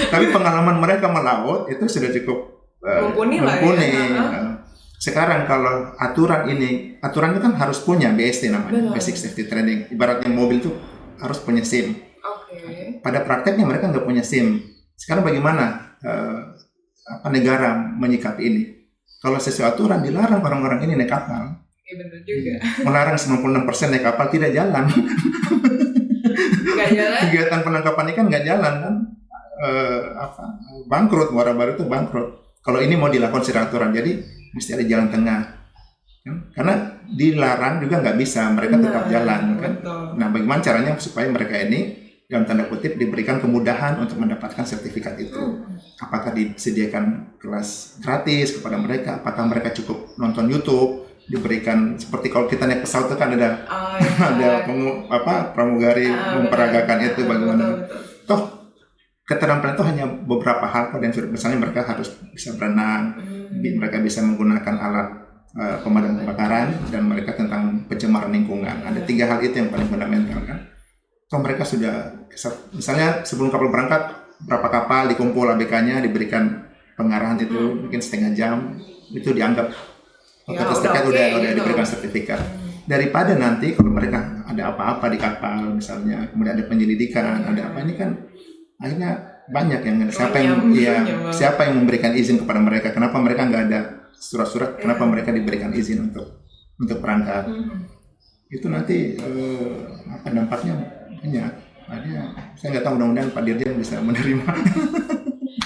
Tapi pengalaman mereka melaut itu sudah cukup mumpuni. Ya. Sekarang kalau aturan itu kan harus punya BST namanya, Basic Safety Training. Ibaratnya mobil itu harus punya SIM. Pada prakteknya mereka nggak punya SIM. Sekarang bagaimana negara menyikapi ini? Kalau sesuai aturan dilarang orang-orang ini naik kapal.
Iya benar juga.
Melarang 96% naik kapal tidak jalan.
Nggak jalan.
Kegiatan penangkapan ikan nggak jalan kan? Bangkrut, Muara Baru itu bangkrut. Kalau ini mau dilakukan secara aturan, jadi mesti ada jalan tengah. Karena dilarang juga nggak bisa, mereka tetap jalan kan. Nah, bagaimana caranya supaya mereka ini dalam tanda kutip diberikan kemudahan untuk mendapatkan sertifikat itu? Apakah disediakan kelas gratis kepada mereka? Apakah mereka cukup nonton YouTube? Diberikan seperti kalau kita naik pesawat itu kan ada pramugari memperagakan itu bagaimana? Toh keterampilan itu hanya beberapa hal dan misalnya mereka harus bisa berenang, mereka bisa menggunakan alat pemadam kebakaran, dan mereka tentang pencemaran lingkungan. Ada 3 hal itu yang paling fundamental kan. Toh mereka sudah misalnya sebelum kapal berangkat berapa kapal dikumpul ABK-nya, diberikan pengarahan itu mungkin setengah jam, itu dianggap udah diberikan sertifikat. Daripada nanti kalau mereka ada apa-apa di kapal misalnya, kemudian ada penyelidikan, ada apa, ini kan akhirnya banyak yang siapa yang memberikan izin kepada mereka? Kenapa mereka nggak ada surat-surat? Kenapa mereka diberikan izin untuk berangkat? Itu nanti dampaknya banyak. Saya nggak tahu, mudah-mudahan Pak Dirjen bisa menerima.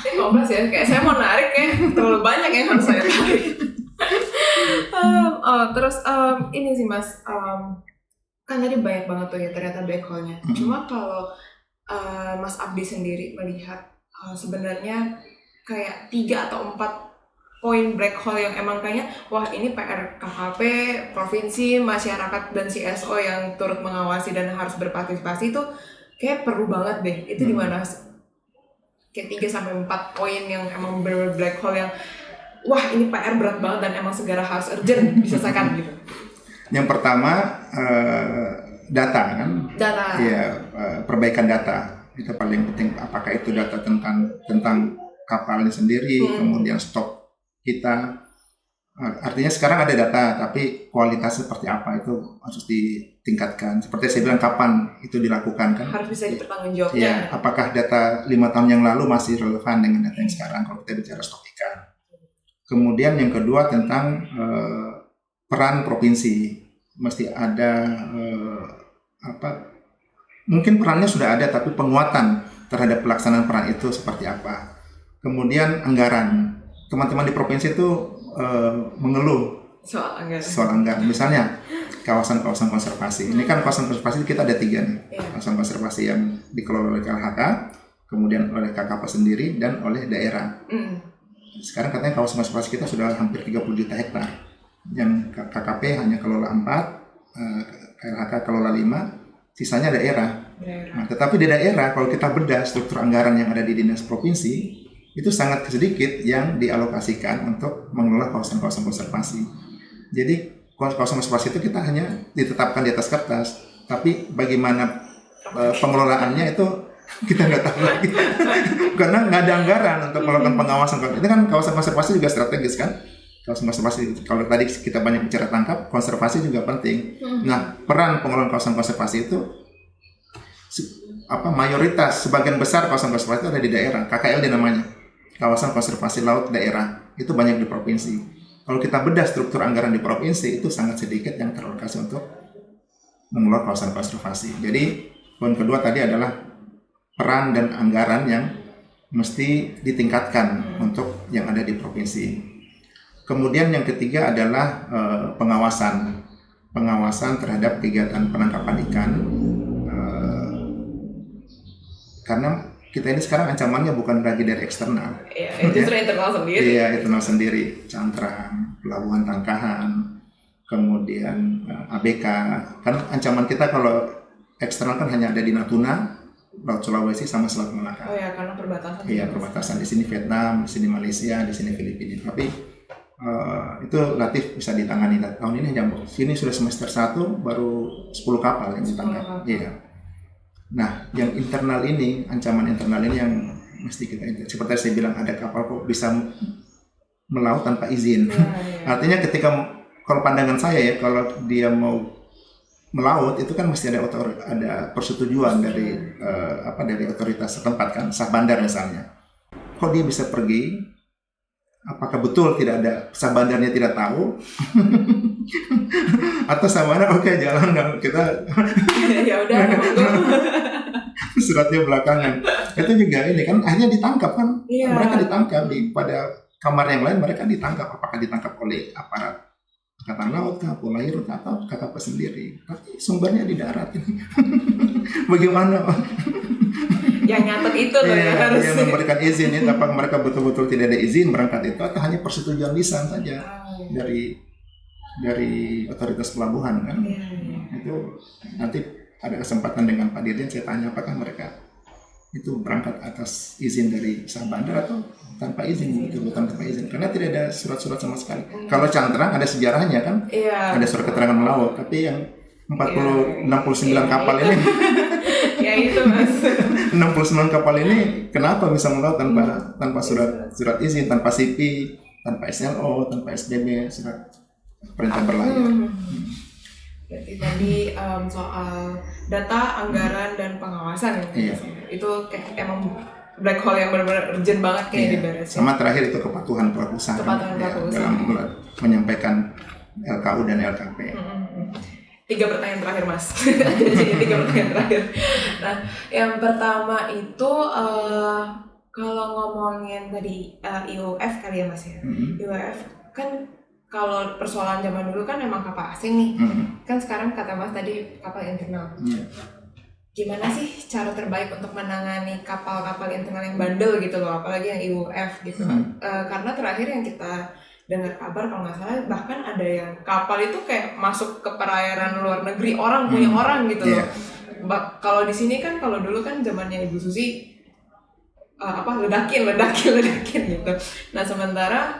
Ini kompleks ya, kayak saya mau narik ya, terlalu banyak yang harus saya tarik. Terus ini sih Mas, kan tadi banyak banget tuh ya ternyata black hole-nya. Cuma kalau Mas Abdi sendiri melihat sebenarnya kayak 3 atau 4 poin black hole yang emang kayaknya wah ini PR KKP, provinsi, masyarakat dan CSO yang turut mengawasi dan harus berpartisipasi itu kayak perlu banget deh. Itu di mana? Kayak 3 sampai 4 poin yang emang black hole yang wah ini PR berat banget dan emang segera harus urgent diselesaikan gitu.
Yang pertama data kan? Data. Iya, perbaikan data itu paling penting. Apakah itu data tentang kapalnya sendiri, kemudian stok kita. Artinya sekarang ada data, tapi kualitas seperti apa itu harus ditingkatkan. Seperti saya bilang, kapan itu dilakukan kan? Harus bisa dipertanggungjawabkan. Iya, apakah data 5 tahun yang lalu masih relevan dengan data yang sekarang kalau kita bicara stok ikan. Kemudian yang kedua tentang peran provinsi. Mesti ada mungkin perannya sudah ada, tapi penguatan terhadap pelaksanaan peran itu seperti apa. Kemudian anggaran. Teman-teman di provinsi itu mengeluh soal anggaran. Misalnya kawasan-kawasan konservasi. Ini kan kawasan konservasi kita ada 3 nih. Kawasan konservasi yang dikelola oleh KLHK, kemudian oleh KKP sendiri, dan oleh daerah. Sekarang katanya kawasan konservasi kita sudah hampir 30 juta hektar. Yang KKP hanya kelola 4, KLHK kelola 5, sisanya daerah. Nah, tetapi di daerah kalau kita bedah struktur anggaran yang ada di dinas provinsi, itu sangat sedikit yang dialokasikan untuk mengelola kawasan-kawasan konservasi. Jadi kawasan konservasi itu kita hanya ditetapkan di atas kertas, tapi bagaimana pengelolaannya itu kita nggak tahu lagi. Karena nggak ada anggaran untuk melakukan pengawasan. Itu kan kawasan konservasi juga strategis kan. Kawasan konservasi, kalau tadi kita banyak bicara tangkap, konservasi juga penting. Nah, peran pengelolaan kawasan konservasi itu mayoritas, sebagian besar kawasan konservasi itu ada di daerah, KKLD namanya, kawasan konservasi laut daerah, itu banyak di provinsi. Kalau kita bedah struktur anggaran di provinsi, itu sangat sedikit yang teralokasi untuk mengelola kawasan konservasi. Jadi poin kedua tadi adalah peran dan anggaran yang mesti ditingkatkan untuk yang ada di provinsi. Kemudian yang ketiga adalah pengawasan terhadap kegiatan penangkapan ikan. Karena kita ini sekarang ancamannya bukan lagi dari eksternal.
Iya, justru internal sendiri.
Iya, internal sendiri. Cantrang, pelabuhan Tangkahan, kemudian ABK. Kan ancaman kita kalau eksternal kan hanya ada di Natuna, Laut Sulawesi sama Selat Malaka.
Oh ya, karena perbatasan.
Iya, perbatasan. Di sini Vietnam, di sini Malaysia, di sini Filipina. Tapi itu relatif bisa ditangani. Tahun ini sini sudah semester 1 baru 10 kapal yang ditangkap. Iya. Nah, yang internal ini, ancaman internal ini yang mesti kita, seperti saya bilang, ada kapal kok bisa melaut tanpa izin. Artinya kalau pandangan saya ya, kalau dia mau melaut itu kan mesti ada persetujuan dari dari otoritas setempat kan, sah bandar misalnya. Kok dia bisa pergi? Apakah betul tidak ada, sah bandarnya tidak tahu? Atau sah bandar oke, jalan kita
ya udah
suratnya belakangan. Itu juga ini kan akhirnya ditangkap kan. Mereka ditangkap pada kamar yang lain, mereka ditangkap. Apakah ditangkap oleh aparat Angkatan Laut, Polairut, atau KKP sendiri? Tapi sumbernya di darat ini. Bagaimana?
Yang nyatet itu loh ya harus.
Yang memberikan izin itu, apakah mereka betul-betul tidak ada izin berangkat itu, atau hanya persetujuan lisan saja dari otoritas pelabuhan kan? Itu nanti ada kesempatan dengan Pak Dirjen saya tanya apakah mereka itu berangkat atas izin dari sah bandar atau tanpa izin, tanpa izin, karena tidak ada surat-surat sama sekali. Kalau cantrang ada sejarahnya kan, ada surat keterangan melaut, tapi yang 69 kapal ini
ya itu mas
69 kapal ini kenapa bisa melaut tanpa surat izin, tanpa CP, tanpa SLO, tanpa SBB, surat perintah berlayar.
Berarti tadi soal data, anggaran, dan pengawasan ya. Itu kayak emang black hole yang benar-benar urgent banget kayak diberesin.
Sama terakhir itu kepatuhan pelaku usaha dalam menyampaikan LKU dan LKP.
3 pertanyaan terakhir mas. Jadi 3 pertanyaan terakhir. Nah, yang pertama itu kalau ngomongin tadi IOF kali ya mas ya. IOF kan kalau persoalan zaman dulu kan emang kapal asing nih. Kan sekarang kata mas tadi kapal internal. Gimana sih cara terbaik untuk menangani kapal-kapal internal yang bandel gitu loh, apalagi yang IOF gitu kan. Karena terakhir yang kita dengar kabar kalau nggak salah bahkan ada yang kapal itu kayak masuk ke perairan luar negeri orang punya orang gitu loh. Kalau di sini kan kalau dulu kan zamannya Ibu Susi ledakin gitu. Nah sementara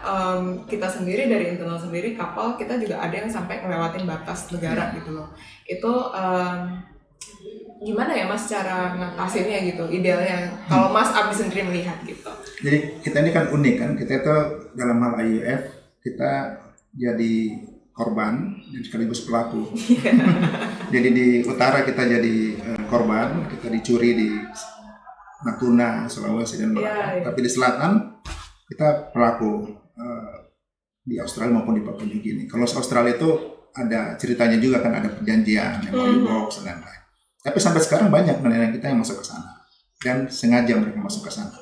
kita sendiri dari internal sendiri kapal kita juga ada yang sampai ngelewatin batas negara gitu loh. Itu gimana ya mas cara ngatasinnya gitu idealnya kalau mas Abdi sendiri melihat gitu.
Jadi kita ini kan unik kan, kita itu dalam hal IOF kita jadi korban dan sekaligus pelaku. Jadi di utara kita jadi korban, kita dicuri di Natuna, Sulawesi dan Malaka. Tapi di selatan kita pelaku di Australia maupun di Papua New Guinea. Kalau Australia itu ada ceritanya juga kan, ada perjanjian MOU box dan lain-lain. Tapi sampai sekarang banyak nelayan kita yang masuk ke sana dan sengaja mereka masuk ke sana.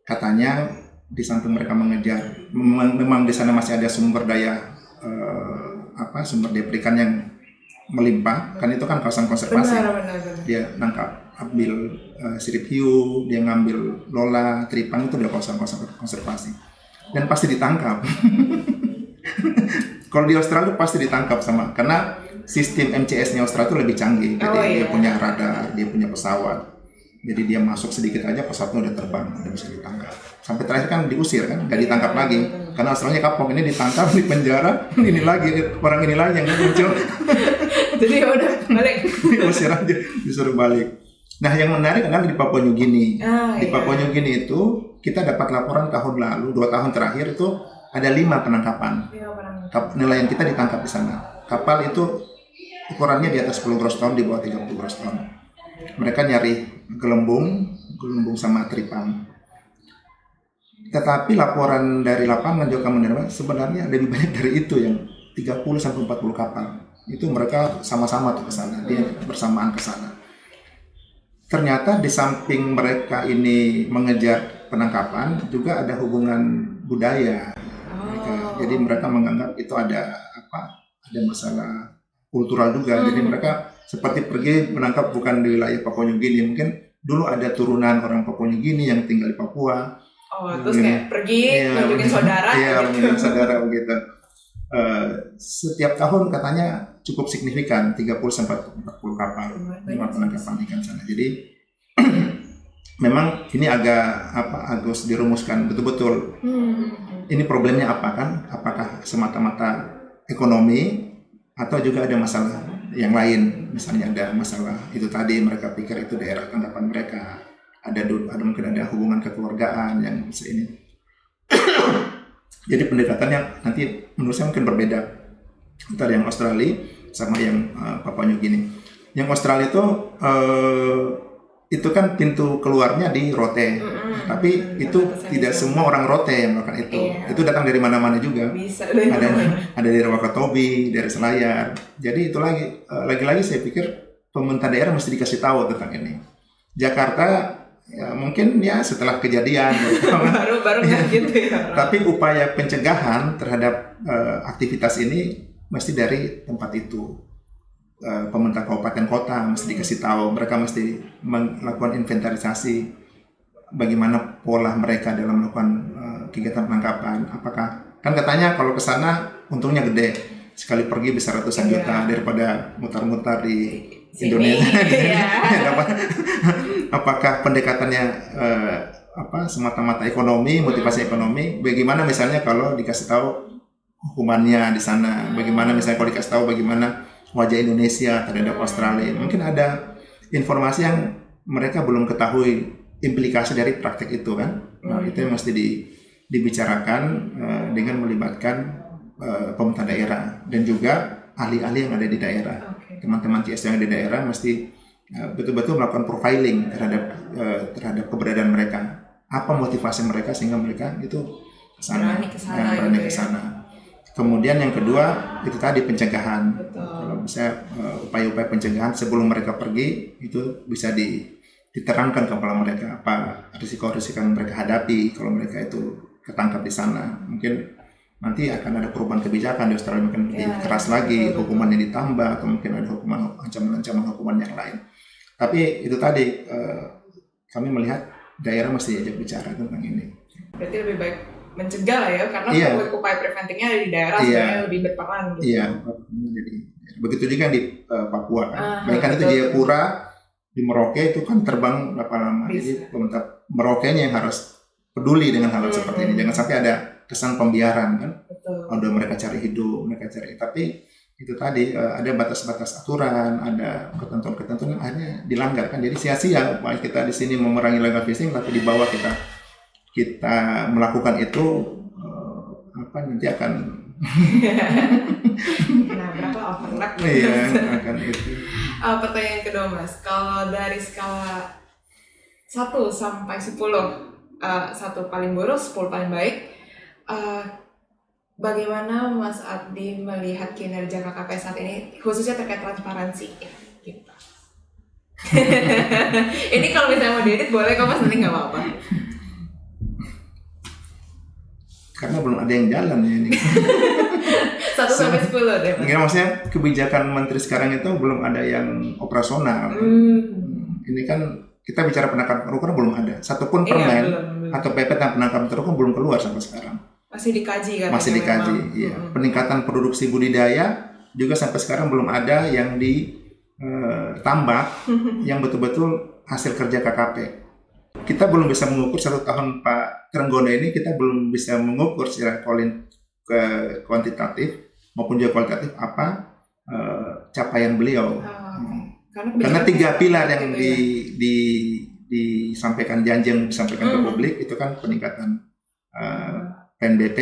Katanya di samping mereka mengejar, memang di sana masih ada sumber daya sumber daya perikan yang melimpah, kan itu kan kawasan konservasi.
Benar.
Dia ambil sirip hiu, dia ngambil lola, tripang, itu udah kawasan konservasi dan pasti ditangkap. Kalau di Australia pasti ditangkap karena sistem MCS-nya Australia itu lebih canggih. Jadi dia punya radar, dia punya pesawat. Jadi dia masuk sedikit aja pesawatnya udah terbang, udah bisa ditangkap. Sampai terakhir kan diusir kan, nggak ditangkap lagi. Karena asalnya kapok ini ditangkap di penjara, ini lagi orang ini lagi yang muncul.
Jadi ya udah balik.
Diusir aja, disuruh balik. Nah yang menarik adalah di Papua New Guinea. Di Papua New Guinea itu kita dapat laporan tahun lalu, 2 tahun terakhir itu ada 5 penangkapan. Nelayan kita ditangkap di sana. Kapal itu ukurannya di atas 10 gross ton, di bawah 30 gross ton. Mereka nyari gelembung sama tripang. Tetapi laporan dari lapangan juga menerima sebenarnya lebih banyak dari itu, yang 30 sampai 40 kapal. Itu mereka sama-sama tuh ke sana, dia bersamaan ke sana. Ternyata di samping mereka ini mengejar penangkapan juga ada hubungan budaya. Jadi mereka menganggap itu ada masalah kultural juga. Jadi mereka seperti pergi menangkap bukan di wilayah Papua New Guinea, mungkin dulu ada turunan orang Papua New Guinea yang tinggal di Papua.
Terus kayak pergi nunjukin saudara.
Iya, nunjukin saudara begitu. Setiap tahun katanya cukup signifikan, 30 sampai 40 kapal 5 penangkapan ikan sana. Jadi memang ini agak harus dirumuskan betul-betul. Ini problemnya apa kan? Apakah semata-mata ekonomi atau juga ada masalah yang lain? Misalnya ada masalah itu tadi, mereka pikir itu daerah tangkapan mereka. Ada mungkin ada hubungan kekeluargaan yang bisa ini. Jadi pendekatannya nanti menurut saya mungkin berbeda antara yang Australia sama yang Papua New Guinea. Yang Australia itu kan pintu keluarnya di Rote, tapi itu tidak semua orang Rote yang melakukan itu. Itu datang dari mana-mana juga. Ada dari Wakatobi, dari Selayar. Jadi itu lagi-lagi saya pikir pemerintah daerah mesti dikasih tahu tentang ini. Jakarta ya mungkin ya setelah kejadian
baru gitu ya.
Tapi upaya pencegahan terhadap aktivitas ini mesti dari tempat itu. Pemerintah kabupaten kota mesti dikasih tahu, mereka mesti melakukan inventarisasi bagaimana pola mereka dalam melakukan kegiatan penangkapan. Apakah kan katanya kalau ke sana untungnya gede, sekali pergi bisa ratusan juta daripada mutar-mutar di Indonesia. Apakah pendekatannya semata-mata ekonomi, motivasi ekonomi? Bagaimana misalnya kalau dikasih tahu hukumannya di sana? Bagaimana misalnya kalau dikasih tahu bagaimana wajah Indonesia terhadap Australia? Mungkin ada informasi yang mereka belum ketahui implikasi dari praktek itu kan. Nah, itu yang mesti dibicarakan dengan melibatkan pemerintah daerah dan juga ahli-ahli yang ada di daerah. Teman-teman TS yang ada di daerah mesti betul-betul melakukan profiling terhadap keberadaan mereka. Apa motivasi mereka sehingga mereka itu berani ke sana. Kemudian yang kedua itu tadi pencegahan. Kalau bisa upaya-upaya pencegahan sebelum mereka pergi itu bisa diterangkan kepada mereka apa risiko-risiko yang mereka hadapi kalau mereka itu ketangkap di sana. Mungkin nanti akan ada perubahan kebijakan di Australia, mungkin lebih keras lagi, hukumannya ditambah atau mungkin ada ancaman hukuman yang lain. Tapi itu tadi kami melihat daerah mesti diajak bicara tentang ini.
Berarti lebih baik mencegah lah ya, karena upaya preventifnya ada di daerah sebenarnya lebih berperan gitu.
Iya, jadi begitu juga di Papua kan. Bahkan itu Jayapura di Merauke itu kan terbang berapa lama. Jadi pemerintah Merauke-nya yang harus peduli dengan hal seperti ini. Jangan sampai ada kesan pembiaran kan. Udah mereka cari hidup, tapi itu tadi ada batas-batas aturan, ada ketentuan-ketentuan yang akhirnya dilanggar kan. Jadi sia-sia upaya kita di sini memerangi illegal fishing, tapi di bawah kita melakukan itu nanti akan
berapa overlap gitu.
Iya, akan itu.
Pertanyaan kedua Mas, kalau dari skala 1 sampai 10, 1 paling buruk, 10 paling baik, bagaimana Mas Abdi melihat kinerja KKP saat ini, khususnya terkait transparansi? Gitu. Ini kalau misalnya mau diedit boleh kok Mas, nanti nggak apa-apa.
Karena belum ada yang jalan ya ini.
1 sampai 10 deh Mas.
Enggak, maksudnya kebijakan menteri sekarang itu belum ada yang operasional. Ini kan kita bicara penangkapan terhukum belum ada. Satupun permen atau PP tentang penangkapan terhukum belum keluar sampai sekarang.
Masih dikaji kan?
Masih dikaji, iya. Peningkatan produksi budidaya juga sampai sekarang belum ada yang ditambah yang betul-betul hasil kerja KKP. Kita belum bisa mengukur 1 tahun Pak Trenggono ini, kita belum bisa mengukur secara kuantitatif maupun juga kualitatif apa capaian beliau. Karena 3 pilar yang disampaikan, janji yang disampaikan ke publik itu kan peningkatan PNBP,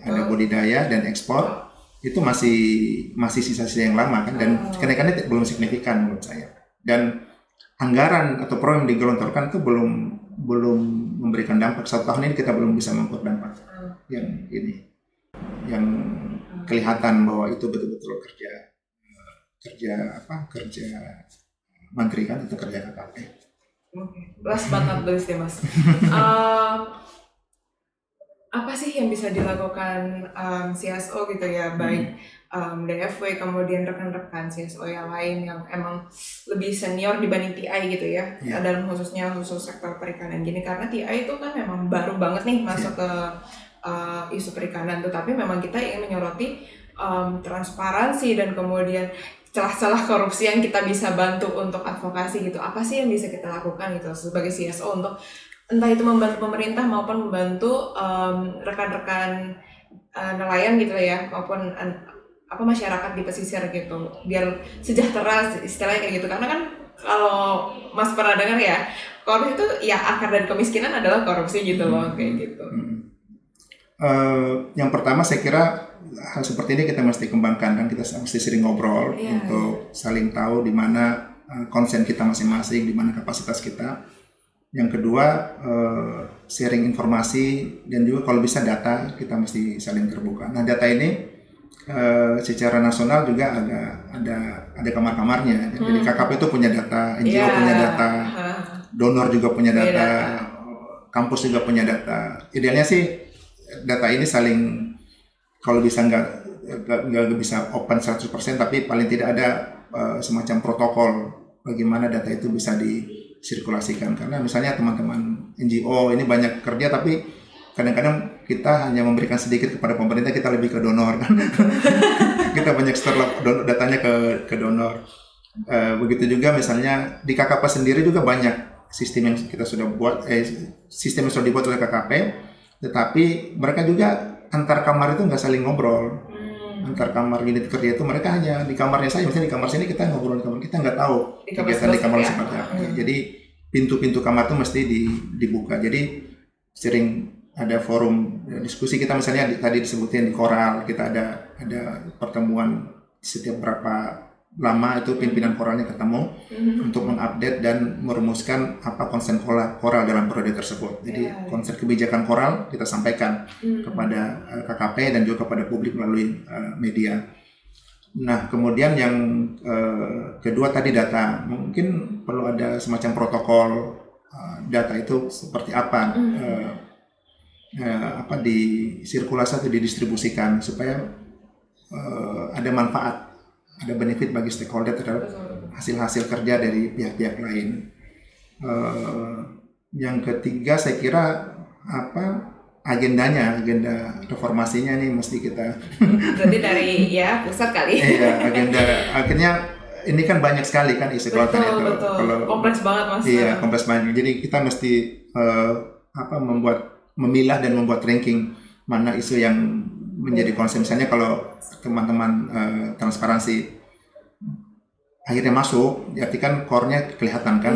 ada budidaya dan ekspor, itu masih sisa-sisa yang lama kan, dan kenaikannya belum signifikan menurut saya. Dan anggaran atau proyek yang digelontorkan itu belum memberikan dampak. 1 tahun ini kita belum bisa mengukur dampak yang kelihatan bahwa itu betul-betul kerja menteri kan, itu kerja KKP.
Last but not least ya Mas. Apa sih yang bisa dilakukan CSO gitu ya, baik DFW kemudian rekan-rekan CSO yang lain yang emang lebih senior dibanding TI gitu ya, dalam khusus sektor perikanan gini, karena TI itu kan memang baru banget nih masuk ke isu perikanan, tetapi memang kita ingin menyoroti transparansi dan kemudian celah-celah korupsi yang kita bisa bantu untuk advokasi gitu. Apa sih yang bisa kita lakukan gitu sebagai CSO untuk entah itu membantu pemerintah maupun membantu rekan-rekan nelayan gitu ya, maupun masyarakat di pesisir gitu, biar sejahtera istilahnya kayak gitu. Karena kan kalau Mas pernah dengar ya, korupsi itu ya akar dari kemiskinan adalah korupsi gitu loh, kayak gitu.
Yang pertama saya kira hal seperti ini kita mesti kembangkan, kan kita mesti sering ngobrol untuk saling tahu di mana konsen kita masing-masing, di mana kapasitas kita. Yang kedua, sharing informasi dan juga kalau bisa data, kita mesti saling terbuka. Nah, data ini secara nasional juga ada kamar-kamarnya. Jadi KKP itu punya data, NGO punya data, donor juga punya data, kampus juga punya data. Idealnya sih data ini saling, kalau bisa nggak bisa open 100%, tapi paling tidak ada semacam protokol bagaimana data itu bisa disirkulasikan. Karena misalnya teman-teman NGO ini banyak kerja, tapi kadang-kadang kita hanya memberikan sedikit kepada pemerintah, kita lebih ke donor kan. Kita banyak setor datanya ke donor. Begitu juga misalnya di KKP sendiri juga banyak sistem yang kita sudah buat, sistem yang sudah dibuat oleh KKP, tetapi mereka juga antar kamar itu nggak saling ngobrol. Antar kamar unit kerja itu mereka hanya di kamarnya saja, misalnya di kamar sini kita ngobrol di kamar, kita nggak tahu kegiatan di kamar seperti apa. Jadi pintu-pintu kamar itu mesti dibuka. Jadi sering ada forum diskusi kita, misalnya tadi disebutin di Koral, kita ada pertemuan setiap berapa lama itu pimpinan Koralnya ketemu untuk mengupdate dan merumuskan apa konsen Koral dalam periode tersebut. Jadi konsep kebijakan Koral kita sampaikan kepada KKP dan juga kepada publik melalui media. Nah, kemudian yang kedua tadi data, mungkin perlu ada semacam protokol data itu seperti apa, disirkulasi atau didistribusikan supaya ada manfaat, ada benefit bagi stakeholder terhadap hasil-hasil kerja dari pihak-pihak lain. Yang ketiga saya kira agenda reformasinya nih mesti kita.
Berarti dari pusat kali.
Iya, agenda akhirnya ini kan banyak sekali kan isu kelautan itu.
Betul. Kompleks banget Mas.
Iya, kompleks banget. Jadi kita mesti memilah dan membuat ranking mana isu yang menjadi concern. Misalnya kalau teman-teman transparansi akhirnya masuk, berarti kan core-nya kelihatan kan,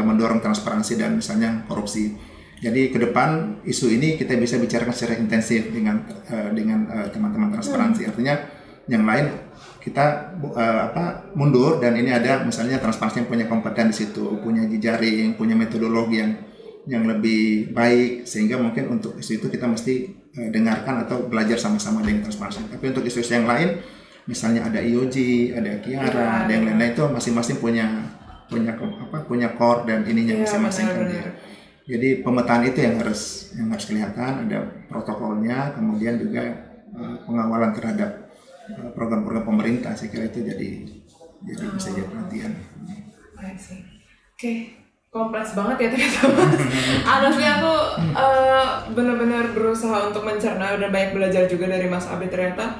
mendorong transparansi dan misalnya korupsi. Jadi ke depan isu ini kita bisa bicarakan secara intensif dengan teman-teman transparansi. Artinya yang lain kita mundur, dan ini ada misalnya transparansi yang punya kompeten di situ, punya jejaring, punya metodologi yang lebih baik, sehingga mungkin untuk isu itu kita mesti dengarkan atau belajar sama-sama dengan transparansi. Tapi untuk isu yang lain, misalnya ada IOG, ada Kiara, ada yang lain-lain, itu masing-masing punya core dan ininya masing-masing kerja. Jadi pemetaan itu yang harus kelihatan, ada protokolnya, kemudian juga pengawalan terhadap program-program pemerintah. Saya kira itu jadi bisa jadi perhatian.
Oke. Kompleks banget ya ternyata Mas. Honestly aku benar-benar berusaha untuk mencerna dan banyak belajar juga dari Mas Abdi. Ternyata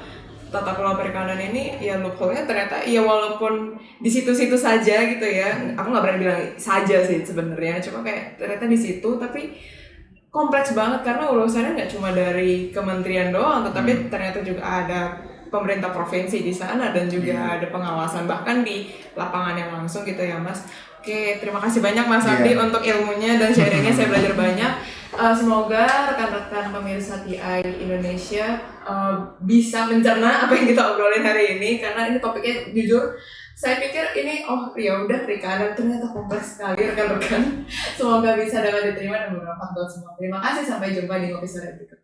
tata kelola perikanan ini ya loophole-nya ternyata ya walaupun di situ-situ saja gitu ya, aku nggak berani bilang saja sih sebenarnya, cuma kayak ternyata di situ tapi kompleks banget karena urusannya nggak cuma dari kementerian doang, tetapi ternyata juga ada pemerintah provinsi di sana dan juga ada pengawasan bahkan di lapangannya langsung gitu ya Mas. Oke, terima kasih banyak Mas Abdi untuk ilmunya dan sharingnya, saya belajar banyak. Semoga rekan-rekan pemirsa TI Indonesia bisa mencerna apa yang kita obrolin hari ini karena ini topiknya jujur saya pikir ini ya udah perikanan ternyata kompleks sekali rekan-rekan. Semoga bisa dapat diterima dan bermanfaat buat semua. Terima kasih, sampai jumpa di Ngopi Sore berikutnya.